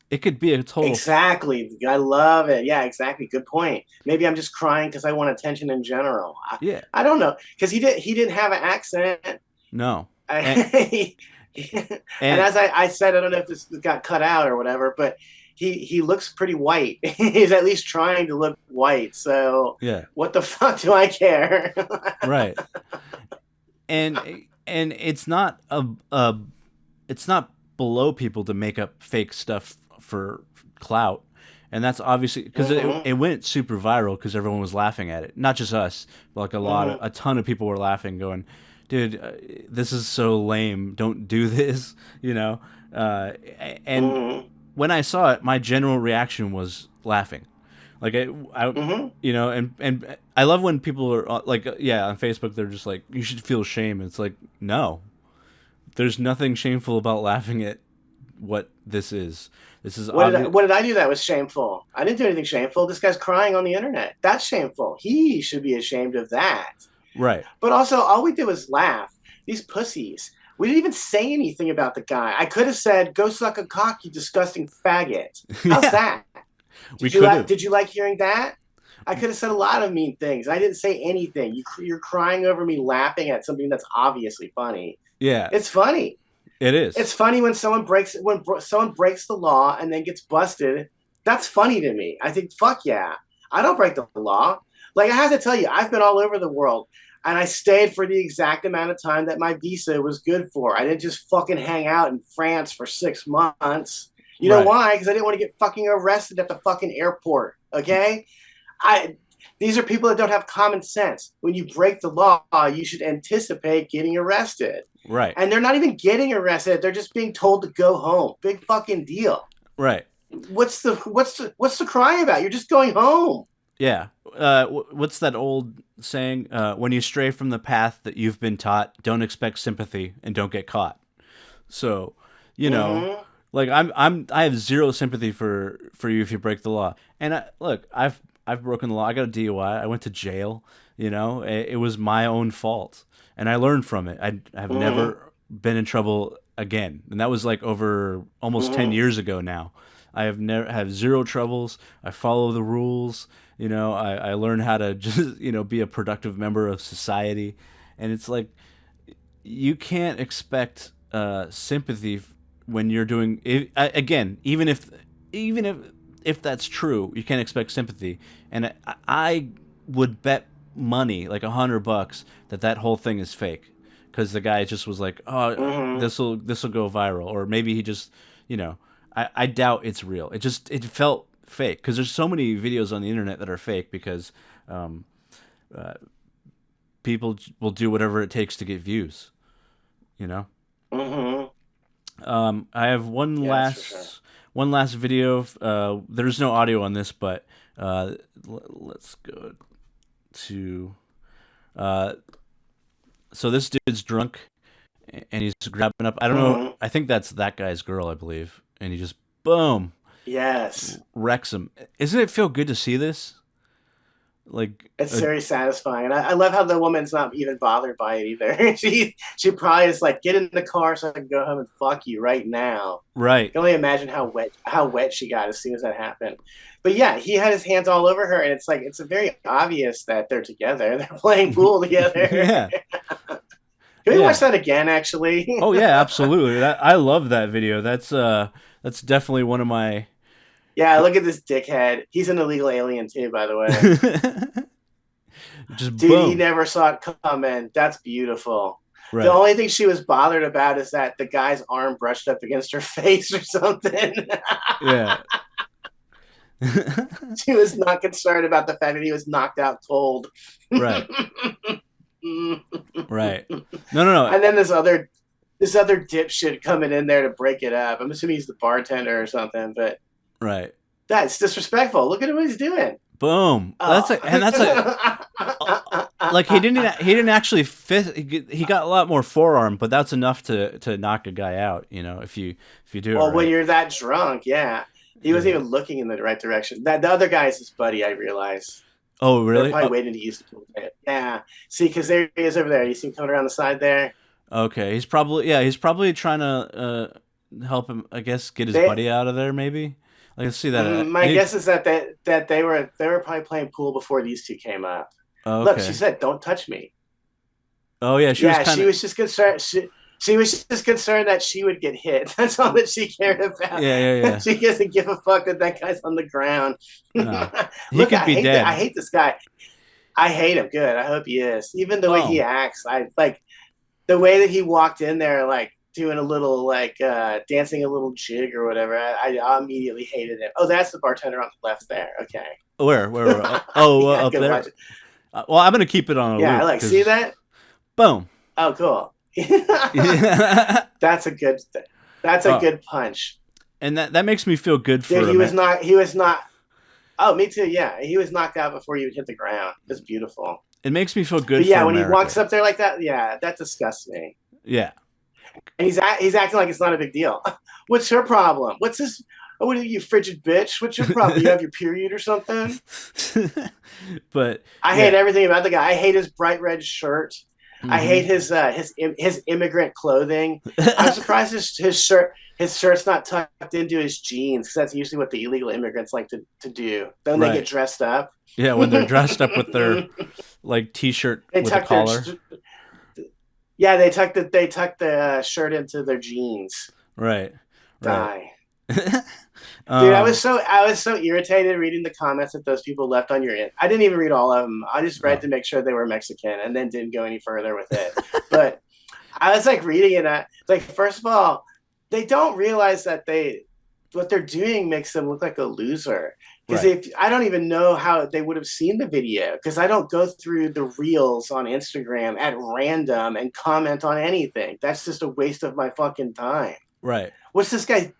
Speaker 3: It could be a total
Speaker 4: Exactly. I love it. Yeah, exactly. Good point. Maybe I'm just crying because I want attention in general.
Speaker 3: Yeah.
Speaker 4: I don't know, because he didn't have an accent.
Speaker 3: No.
Speaker 4: And as I said, I don't know if this got cut out or whatever, but he looks pretty white. He's at least trying to look white. So
Speaker 3: yeah.
Speaker 4: What the fuck do I care?
Speaker 3: Right. And it's not it's not below people to make up fake stuff for clout. And that's obviously because it went super viral because everyone was laughing at it. Not just us, but like a ton of people were laughing, going, dude, this is so lame. Don't do this, you know? And when I saw it, my general reaction was laughing. Like you know, and I love when people are like, yeah, on Facebook, they're just like, you should feel shame. It's like, no, there's nothing shameful about laughing at what this is. This is
Speaker 4: what did I do that was shameful? I didn't do anything shameful. This guy's crying on the internet. That's shameful. He should be ashamed of that.
Speaker 3: Right.
Speaker 4: But also, all we did was laugh. These pussies. We didn't even say anything about the guy. I could have said, "Go suck a cock, you disgusting faggot." How's that? Did you like hearing that? I could have said a lot of mean things. I didn't say anything. You're crying over me laughing at something that's obviously funny.
Speaker 3: Yeah,
Speaker 4: it's funny.
Speaker 3: It is.
Speaker 4: It's funny when someone breaks the law and then gets busted. That's funny to me. I think, fuck yeah. I don't break the law. Like, I have to tell you, I've been all over the world, and I stayed for the exact amount of time that my visa was good for. I didn't just fucking hang out in France for 6 months. You know why? Because I didn't want to get fucking arrested at the fucking airport. Okay? These are people that don't have common sense. When you break the law, you should anticipate getting arrested.
Speaker 3: Right.
Speaker 4: And they're not even getting arrested. They're just being told to go home. Big fucking deal.
Speaker 3: Right.
Speaker 4: What's the cry about? You're just going home.
Speaker 3: Yeah. What's that old saying? When you stray from the path that you've been taught, don't expect sympathy and don't get caught. So, you know, like I have zero sympathy for you if you break the law. And look, I've broken the law. I got a DUI. I went to jail. You know, it was my own fault, and I learned from it. I've never been in trouble again, and that was like over almost 10 years ago now. I have zero troubles. I follow the rules. You know, I learn how to just, you know, be a productive member of society, and it's like you can't expect sympathy when you're doing again. Even if that's true, you can't expect sympathy. And I would bet money, like $100, that whole thing is fake, because the guy just was like, oh, this will go viral, or maybe he just, you know, I doubt it's real. It felt fake, because there's so many videos on the internet that are fake, because people will do whatever it takes to get views, you know. I have one last video. There's no audio on this, but let's go to. So this dude's drunk, and he's grabbing up. I don't know. I think that's that guy's girl, I believe, and he just boom.
Speaker 4: Yes.
Speaker 3: Wrecks him. Isn't it feel good to see this? Like,
Speaker 4: it's very satisfying. I love how the woman's not even bothered by it either. she probably is like, get in the car so I can go home and fuck you right now.
Speaker 3: Right.
Speaker 4: You can only imagine how wet she got as soon as that happened. But yeah, he had his hands all over her, and it's like, it's very obvious that they're together. They're playing pool together.
Speaker 3: Yeah.
Speaker 4: Can we watch that again, actually?
Speaker 3: Oh yeah, absolutely. I love that video. That's definitely one of my.
Speaker 4: Yeah, look at this dickhead. He's an illegal alien too, by the way.
Speaker 3: Just
Speaker 4: dude,
Speaker 3: boom.
Speaker 4: He never saw it coming. That's beautiful.
Speaker 3: Right.
Speaker 4: The only thing she was bothered about is that the guy's arm brushed up against her face or something.
Speaker 3: Yeah.
Speaker 4: She was not concerned about the fact that he was knocked out cold.
Speaker 3: Right. Right. No.
Speaker 4: And then this other dipshit coming in there to break it up. I'm assuming he's the bartender or something, but
Speaker 3: right.
Speaker 4: That's disrespectful. Look at what he's doing.
Speaker 3: Boom.
Speaker 4: Oh.
Speaker 3: That's like he didn't actually fist. He got a lot more forearm, but that's enough to knock a guy out. You know, if you do it.
Speaker 4: Well,
Speaker 3: right.
Speaker 4: when you're that drunk, yeah. He wasn't even looking in the right direction. The other guy is his buddy, I realize.
Speaker 3: Oh, really?
Speaker 4: They're probably waiting to use the tool. Yeah. See, because there he is over there. You see him coming around the side there?
Speaker 3: Okay. He's probably trying to help him, I guess, get his buddy out of there, maybe. Let's see that.
Speaker 4: My guess is that they were probably playing pool before these two came up.
Speaker 3: Oh,
Speaker 4: Look,
Speaker 3: okay.
Speaker 4: she said, "Don't touch me."
Speaker 3: Oh yeah, she
Speaker 4: was just concerned. She was just concerned that she would get hit. That's all that she cared about.
Speaker 3: Yeah.
Speaker 4: She doesn't give a fuck that guy's on the ground.
Speaker 3: No. He
Speaker 4: Look,
Speaker 3: could be dead.
Speaker 4: I hate this guy. I hate him. Good. I hope he is. Even the way he acts, I like the way that he walked in there, like doing a little, like dancing a little jig or whatever. I immediately hated him. Oh, that's the bartender on the left there. Okay.
Speaker 3: Where? Oh,
Speaker 4: Yeah,
Speaker 3: up
Speaker 4: good
Speaker 3: there.
Speaker 4: watch.
Speaker 3: Well, I'm gonna keep it on.
Speaker 4: Yeah,
Speaker 3: loop
Speaker 4: I see that.
Speaker 3: Boom.
Speaker 4: Oh, cool. That's a good. That's a good punch.
Speaker 3: And that makes me feel good for.
Speaker 4: Dude, he was not. Oh, me too. Yeah, he was knocked out before he would hit the ground. It's beautiful.
Speaker 3: It makes me feel good.
Speaker 4: But yeah,
Speaker 3: for
Speaker 4: when
Speaker 3: America.
Speaker 4: he walks up there like that, yeah, that disgusts me.
Speaker 3: Yeah.
Speaker 4: And he's acting like it's not a big deal. What's her problem? What's this? Oh, what are you, frigid bitch? What's your problem? You have your period or something?
Speaker 3: But
Speaker 4: I hate everything about the guy. I hate his bright red shirt.
Speaker 3: Mm-hmm.
Speaker 4: I hate his immigrant clothing. I'm surprised his shirt's not tucked into his jeans, because that's usually what the illegal immigrants like to do. Don't they get dressed up?
Speaker 3: Yeah, when they're dressed up with their like t-shirt with a collar.
Speaker 4: Yeah, they tuck the shirt into their jeans.
Speaker 3: Right.
Speaker 4: Die. Dude, I was so irritated reading the comments that those people left on your end. I didn't even read all of them. I just read to make sure they were Mexican, and then didn't go any further with it. But I was like reading it. Like, first of all, they don't realize that what they're doing makes them look like a loser. Because I don't even know how they would have seen the video, because I don't go through the reels on Instagram at random and comment on anything. That's just a waste of my fucking time.
Speaker 3: Right.
Speaker 4: What's this guy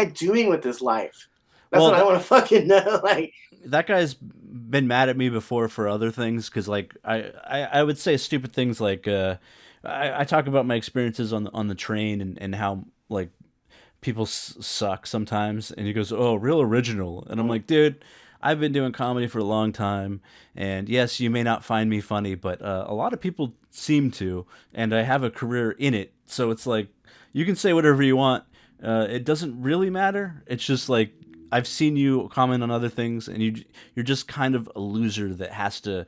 Speaker 4: doing with his life? That's what I want to fucking know. Like,
Speaker 3: that guy's been mad at me before for other things, because like I would say stupid things like I talk about my experiences on the train and how like people suck sometimes, and he goes, "Oh, real original," and I'm like, dude, I've been doing comedy for a long time, and yes, you may not find me funny, but a lot of people seem to, and I have a career in it, so it's like you can say whatever you want. It doesn't really matter. It's just like I've seen you comment on other things, and you're just kind of a loser that has to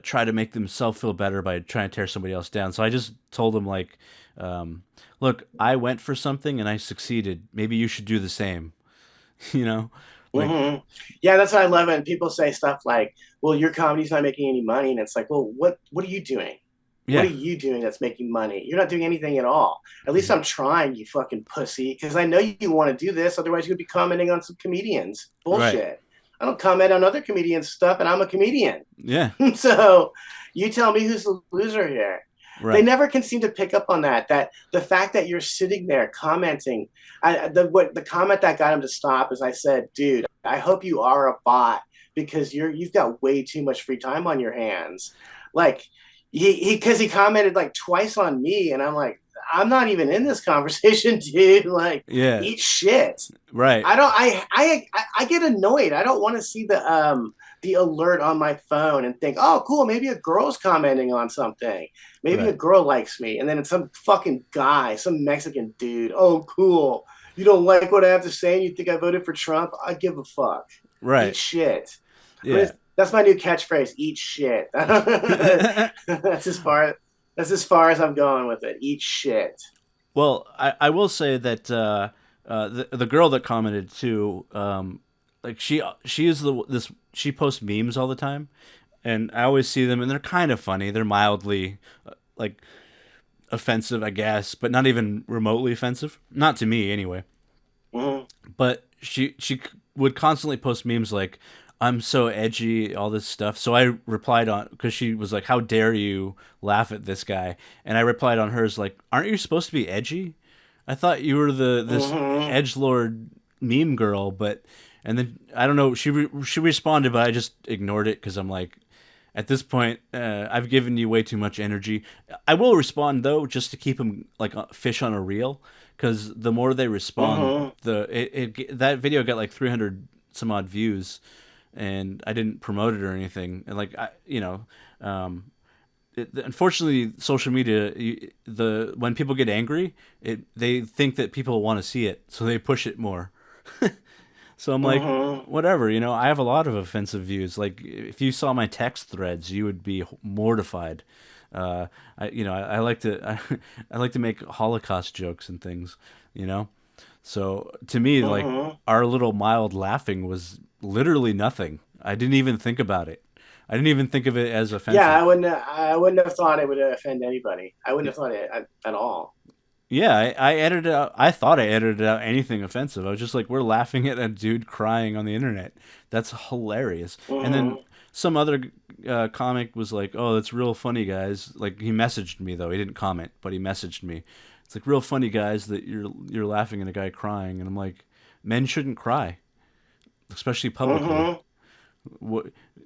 Speaker 3: try to make themselves feel better by trying to tear somebody else down. So I just told him like, look, I went for something and I succeeded. Maybe you should do the same. You know? Like,
Speaker 4: yeah, that's what I love when people say stuff like, well, your comedy's not making any money, and it's like, well, what are you doing?
Speaker 3: Yeah.
Speaker 4: What are you doing that's making money? You're not doing anything at all. At least I'm trying, you fucking pussy, because I know you want to do this. Otherwise, you'd be commenting on some comedians. Bullshit.
Speaker 3: Right.
Speaker 4: I don't comment on other comedians' stuff, and I'm a comedian.
Speaker 3: Yeah.
Speaker 4: So you tell me who's the loser here.
Speaker 3: Right.
Speaker 4: They never can seem to pick up on that the fact that you're sitting there commenting. The comment that got him to stop is, I said, dude, I hope you are a bot, because you've got way too much free time on your hands. Like, because he commented like twice on me, and I'm like, I'm not even in this conversation, dude. Like, eat shit.
Speaker 3: Right.
Speaker 4: I get annoyed. I don't want to see the alert on my phone and think, oh, cool, maybe a girl's commenting on something. Maybe a girl likes me, and then it's some fucking guy, some Mexican dude. Oh, cool. You don't like what I have to say, and you think I voted for Trump? I give a fuck.
Speaker 3: Right.
Speaker 4: Eat shit.
Speaker 3: Yeah.
Speaker 4: That's my new catchphrase. Eat shit. That's as far as I'm going with it. Eat shit.
Speaker 3: Well, I will say that the girl that commented too, like she posts memes all the time, and I always see them, and they're kind of funny. They're mildly like offensive, I guess, but not even remotely offensive. Not to me, anyway.
Speaker 4: Mm-hmm.
Speaker 3: But she would constantly post memes like, I'm so edgy, all this stuff. So I replied on, because she was like, how dare you laugh at this guy? And I replied on hers like, aren't you supposed to be edgy? I thought you were this edgelord meme girl, and then I don't know, she responded, but I just ignored it because I'm like, at this point, I've given you way too much energy. I will respond though, just to keep them like a fish on a reel, because the more they respond, that video got like 300 some odd views, and I didn't promote it or anything. And like unfortunately, social media, when people get angry, they think that people want to see it, so they push it more. So I'm like, whatever, I have a lot of offensive views. Like, if you saw my text threads, you would be mortified. I like to I like to make Holocaust jokes and things, So to me, like, our little mild laughing was literally nothing. I didn't even think about it. I didn't even think of it as offensive.
Speaker 4: Yeah, I wouldn't have thought it would offend anybody. I wouldn't have thought it at all.
Speaker 3: Yeah, I edited out. I thought I edited out anything offensive. I was just like, we're laughing at a dude crying on the internet. That's hilarious. And then some other comic was like, "Oh, that's real funny, guys." Like, he messaged me though. He didn't comment, but he messaged me. It's like, real funny, guys, that you're laughing at a guy crying. And I'm like, men shouldn't cry, especially publicly.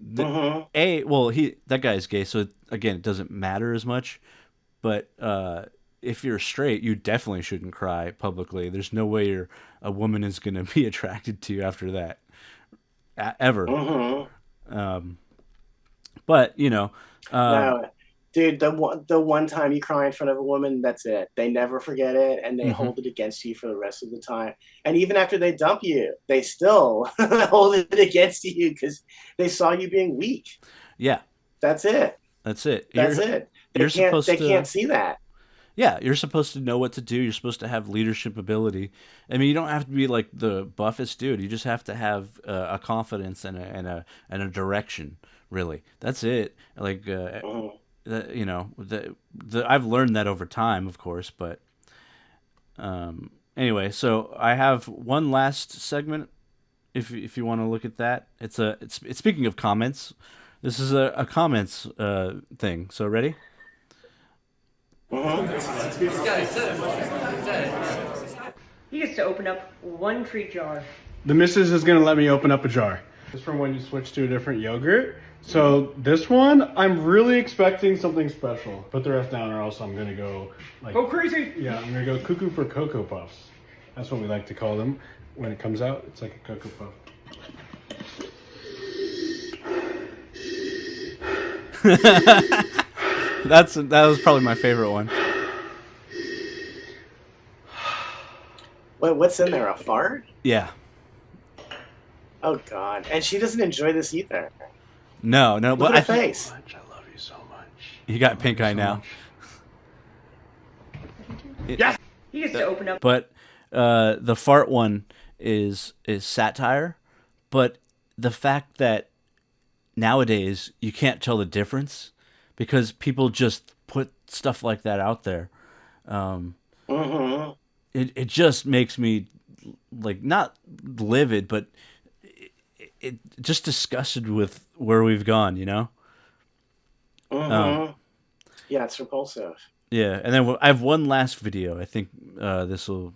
Speaker 3: That guy's gay, so again, it doesn't matter as much. But if you're straight, you definitely shouldn't cry publicly. There's no way a woman is going to be attracted to you after that, ever. But
Speaker 4: no, dude, the one time you cry in front of a woman, that's it. They never forget it, and they hold it against you for the rest of the time. And even after they dump you, they still hold it against you because they saw you being weak.
Speaker 3: Yeah,
Speaker 4: that's it.
Speaker 3: That's it.
Speaker 4: They can't see that.
Speaker 3: Yeah, you're supposed to know what to do. You're supposed to have leadership ability. I mean, you don't have to be like the buffest dude. You just have to have a confidence and a direction. Really, that's it. Like, I've learned that over time, of course. But anyway, so I have one last segment. If you want to look at that, it's speaking of comments. This is a comments thing. So ready?
Speaker 5: He gets to open up one treat jar.
Speaker 8: The missus is gonna let me open up a jar. It's from when you switch to a different yogurt. So this one, I'm really expecting something special. Put the rest down or else I'm gonna go
Speaker 5: go crazy.
Speaker 8: Yeah, I'm gonna go cuckoo for Cocoa Puffs. That's what we like to call them. When it comes out, it's like a Cocoa Puff.
Speaker 3: That was probably my favorite one.
Speaker 4: Wait, what's in there? A fart?
Speaker 3: Yeah.
Speaker 4: Oh God! And she doesn't enjoy this either.
Speaker 3: No.
Speaker 4: Look at her face.
Speaker 8: I love you so much.
Speaker 3: You got pink eye now.
Speaker 5: Yes. He gets to open up.
Speaker 3: But the fart one is satire, but the fact that nowadays you can't tell the difference because people just put stuff like that out there. It just makes me like not livid, but it just disgusted with where we've gone,
Speaker 4: Yeah, it's repulsive.
Speaker 3: Yeah, and then I have one last video. I think this will.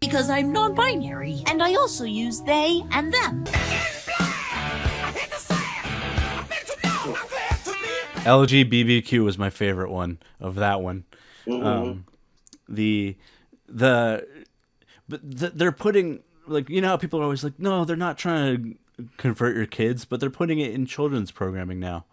Speaker 9: Because I'm non-binary, and I also use they and them.
Speaker 3: LGBTQ was my favorite one of that one. They're putting, like, how people are always like, no, they're not trying to convert your kids, but they're putting it in children's programming now.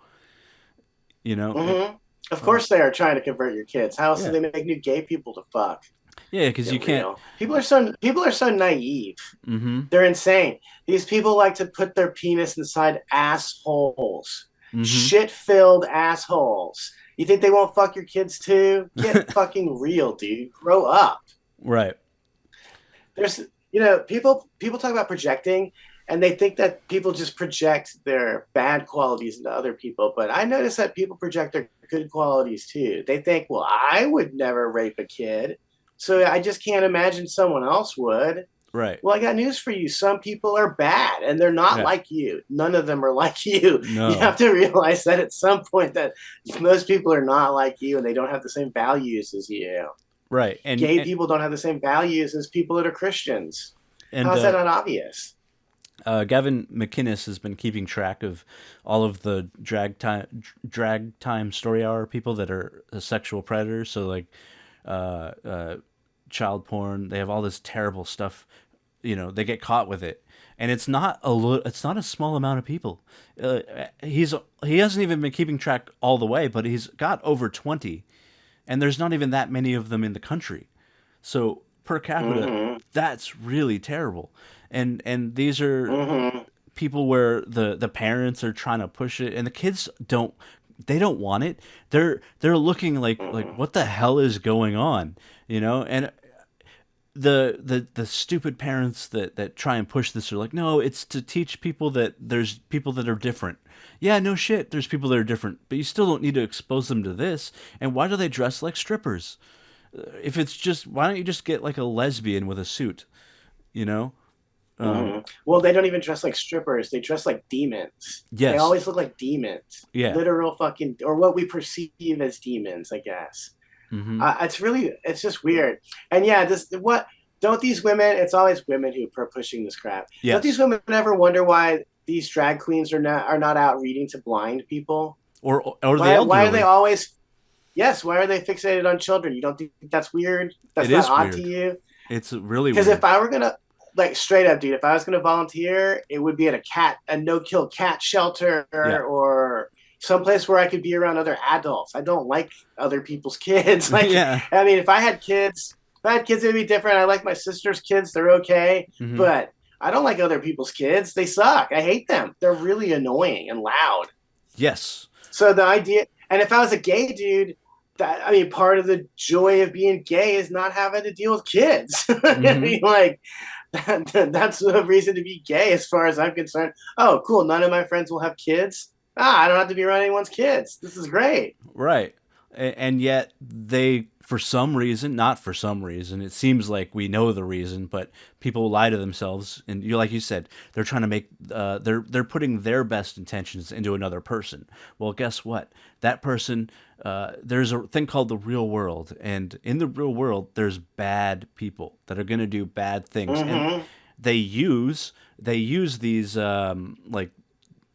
Speaker 4: Of course they are trying to convert your kids. How else do they make new gay people to fuck?
Speaker 3: Yeah, because you can't.
Speaker 4: People are so naive. They're insane. These people like to put their penis inside assholes. Shit-filled assholes. You think they won't fuck your kids too? Get fucking real, dude. Grow up.
Speaker 3: Right.
Speaker 4: There's, people talk about projecting, and they think that people just project their bad qualities into other people. But I notice that people project their good qualities too. They think, well, I would never rape a kid, so I just can't imagine someone else would.
Speaker 3: Right.
Speaker 4: Well, I got news for you. Some people are bad, and they're not like you. None of them are like you.
Speaker 3: No.
Speaker 4: You have to realize that at some point that most people are not like you, and they don't have the same values as you.
Speaker 3: Right. And
Speaker 4: gay people don't have the same values as people that are Christians.
Speaker 3: And
Speaker 4: how's that not obvious?
Speaker 3: Gavin McInnes has been keeping track of all of the drag time story hour people that are sexual predators. So like child porn, they have all this terrible stuff. You know, they get caught with it, and it's not a small amount of people. He hasn't even been keeping track all the way, but he's got over 20, and there's not even that many of them in the country. So per capita, that's really terrible. And these are people where the parents are trying to push it, and the kids don't want it. They're looking like what the hell is going on, you know? And the stupid parents that try and push this are like, no, it's to teach people that there's people that are different. Yeah, no shit, there's people that are different, but you still don't need to expose them to this. And why do they dress like strippers? If it's just, why don't you just get like a lesbian with a suit, you know?
Speaker 4: Well, they don't even dress like strippers. They dress like demons.
Speaker 3: Yes.
Speaker 4: They always look like demons.
Speaker 3: Yeah.
Speaker 4: Literal fucking, or what we perceive as demons, I guess. It's just weird. And yeah, don't these women, it's always women who are pushing this crap.
Speaker 3: Yes.
Speaker 4: Don't these women ever wonder why these drag queens are not out reading to blind people?
Speaker 3: Or the elderly.
Speaker 4: Why are they always, yes, why are they fixated on children? You don't think that's weird? That's not odd to you?
Speaker 3: It's really weird.
Speaker 4: Because if I were going to, like straight up, dude, if I was going to volunteer, it would be at a no-kill cat shelter or someplace where I could be around other adults. I don't like other people's kids. Like, I mean, if I had kids, it would be different. I like my sister's kids. They're okay. But I don't like other people's kids. They suck. I hate them. They're really annoying and loud.
Speaker 3: Yes.
Speaker 4: So the idea, and if I was a gay dude, part of the joy of being gay is not having to deal with kids. I mean, like, that's the reason to be gay as far as I'm concerned. Oh, cool. None of my friends will have kids. I don't have to be around anyone's kids. This is great.
Speaker 3: Right. And yet they, for some reason, not for some reason, it seems like we know the reason, but people lie to themselves. And like you said, they're trying to make, they're putting their best intentions into another person. Well, guess what? That person, there's a thing called the real world. And in the real world, there's bad people that are going to do bad things. And they use these, like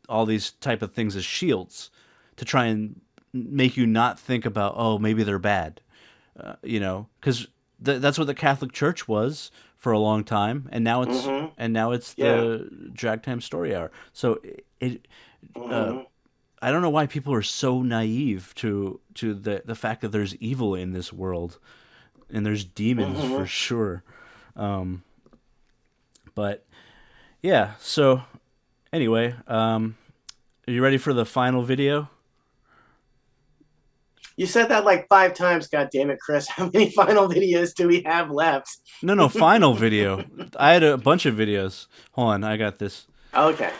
Speaker 3: all these type of things as shields to try and make you not think about, oh, maybe they're bad, you know, because that's what the Catholic Church was for a long time, and now it's the Drag Time Story Hour. So I don't know why people are so naive to the fact that there's evil in this world, and there's demons for sure. But yeah, so anyway, are you ready for the final video?
Speaker 4: You said that like 5 times, God damn it, Chris. How many final videos do we have left?
Speaker 3: No, final video. I had a bunch of videos. Hold on, I got this.
Speaker 4: Okay.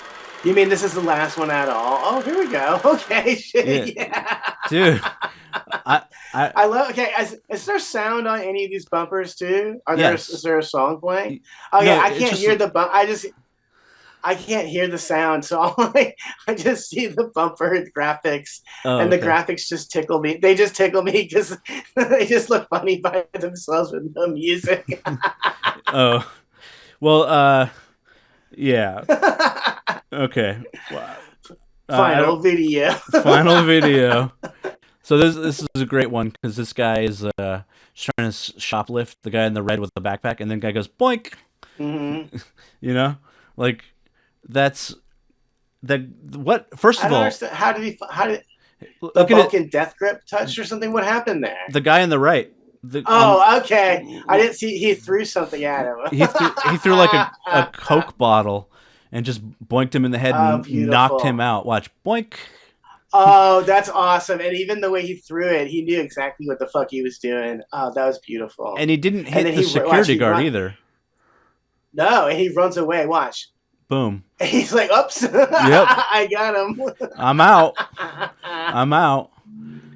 Speaker 4: You mean this is the last one at all? Oh, here we go. Okay, shit, yeah.
Speaker 3: Dude,
Speaker 4: I love. Okay, is there sound on any of these bumpers too? Is there a song playing? Oh yeah, I can't hear the bump. I can't hear the sound, so I just see the bumper graphics, and the graphics just tickle me. They just tickle me because they just look funny by themselves with no music.
Speaker 3: Oh, well, yeah. Okay.
Speaker 4: Final video.
Speaker 3: Final video. So this is a great one because this guy is trying to shoplift the guy in the red with the backpack, and then the guy goes boink. You know, like. That's what? First of all,
Speaker 4: how did the Vulcan death grip touch or something? What happened there?
Speaker 3: The guy on the right.
Speaker 4: Okay. I didn't see. He threw something at him.
Speaker 3: he threw like a Coke bottle and just boinked him in the head and knocked him out. Watch, boink.
Speaker 4: Oh, that's awesome! And even the way he threw it, he knew exactly what the fuck he was doing. Oh, that was beautiful.
Speaker 3: And he didn't hit the security guard either.
Speaker 4: No, and he runs away. Watch.
Speaker 3: Boom.
Speaker 4: He's like, oops. Yep. I got him.
Speaker 3: I'm out.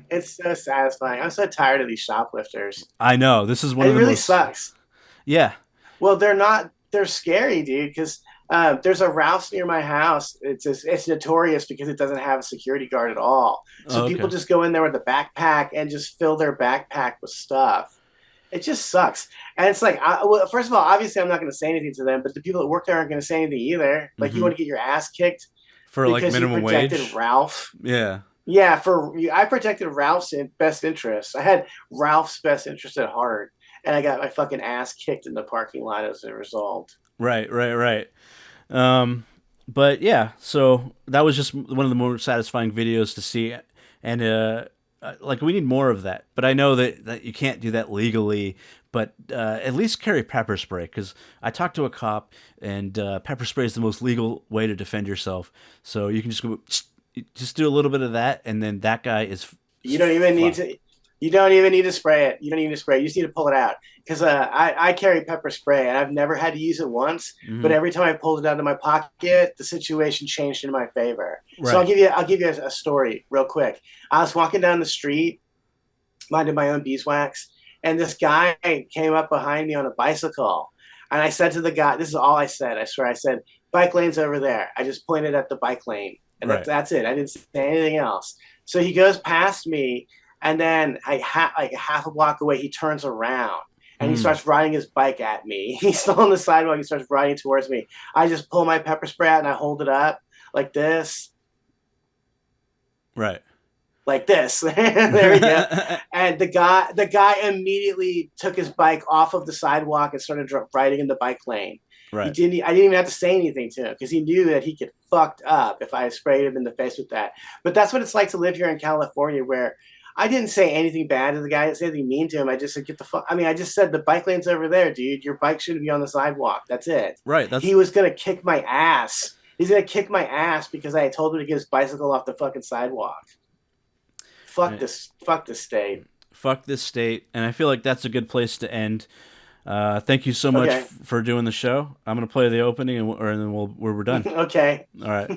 Speaker 4: It's so satisfying. I'm so tired of these shoplifters.
Speaker 3: I know. This is one of the
Speaker 4: really sucks.
Speaker 3: Yeah.
Speaker 4: Well, they're scary, dude, because there's a Ralph's near my house. It's notorious because it doesn't have a security guard at all. So people just go in there with a backpack and just fill their backpack with stuff. It just sucks. And it's like, well, first of all, obviously I'm not going to say anything to them, but the people that work there aren't going to say anything either. Like, you want to get your ass kicked
Speaker 3: for like
Speaker 4: because
Speaker 3: minimum
Speaker 4: you protected
Speaker 3: wage.
Speaker 4: Ralph.
Speaker 3: Yeah.
Speaker 4: Yeah, I protected Ralph's best interests. I had Ralph's best interest at heart, and I got my fucking ass kicked in the parking lot as a result.
Speaker 3: Right. But yeah, so that was just one of the more satisfying videos to see, and like we need more of that. But I know that you can't do that legally. But at least carry pepper spray, because I talked to a cop, and pepper spray is the most legal way to defend yourself. So you can just do a little bit of that, and then that guy is.
Speaker 4: You don't even need to. You don't even need to spray it. You don't even need to spray it. You just need to pull it out. Because I carry pepper spray, and I've never had to use it once.
Speaker 3: Mm-hmm.
Speaker 4: But every time I pulled it out of my pocket, the situation changed in my favor.
Speaker 3: Right.
Speaker 4: So I'll give you a story real quick. I was walking down the street, minding my own beeswax, and this guy came up behind me on a bicycle. And I said to the guy, this is all I said. I swear, I said, bike lane's over there. I just pointed at the bike lane. And that's it. I didn't say anything else. So he goes past me, and then like half a block away, he turns around and he starts riding his bike at me. He's still on the sidewalk. He starts riding towards me. I just pull my pepper spray out and I hold it up like this.
Speaker 3: Right.
Speaker 4: Like this. There we go. And the guy immediately took his bike off of the sidewalk and started riding in the bike lane.
Speaker 3: Right.
Speaker 4: I didn't even have to say anything to him because he knew that he get fucked up if I sprayed him in the face with that. But that's what it's like to live here in California, where I didn't say anything bad to the guy. I didn't say anything mean to him. I just said, get the fuck. I mean, I just said the bike lane's over there, dude. Your bike shouldn't be on the sidewalk. That's it.
Speaker 3: Right.
Speaker 4: He was gonna kick my ass. He's gonna kick my ass because I had told him to get his bicycle off the fucking sidewalk. Fuck this state. Fuck
Speaker 3: this state. And I feel like that's a good place to end. Thank you so much for doing the show. I'm going to play the opening and then we're done.
Speaker 4: Okay.
Speaker 3: All right.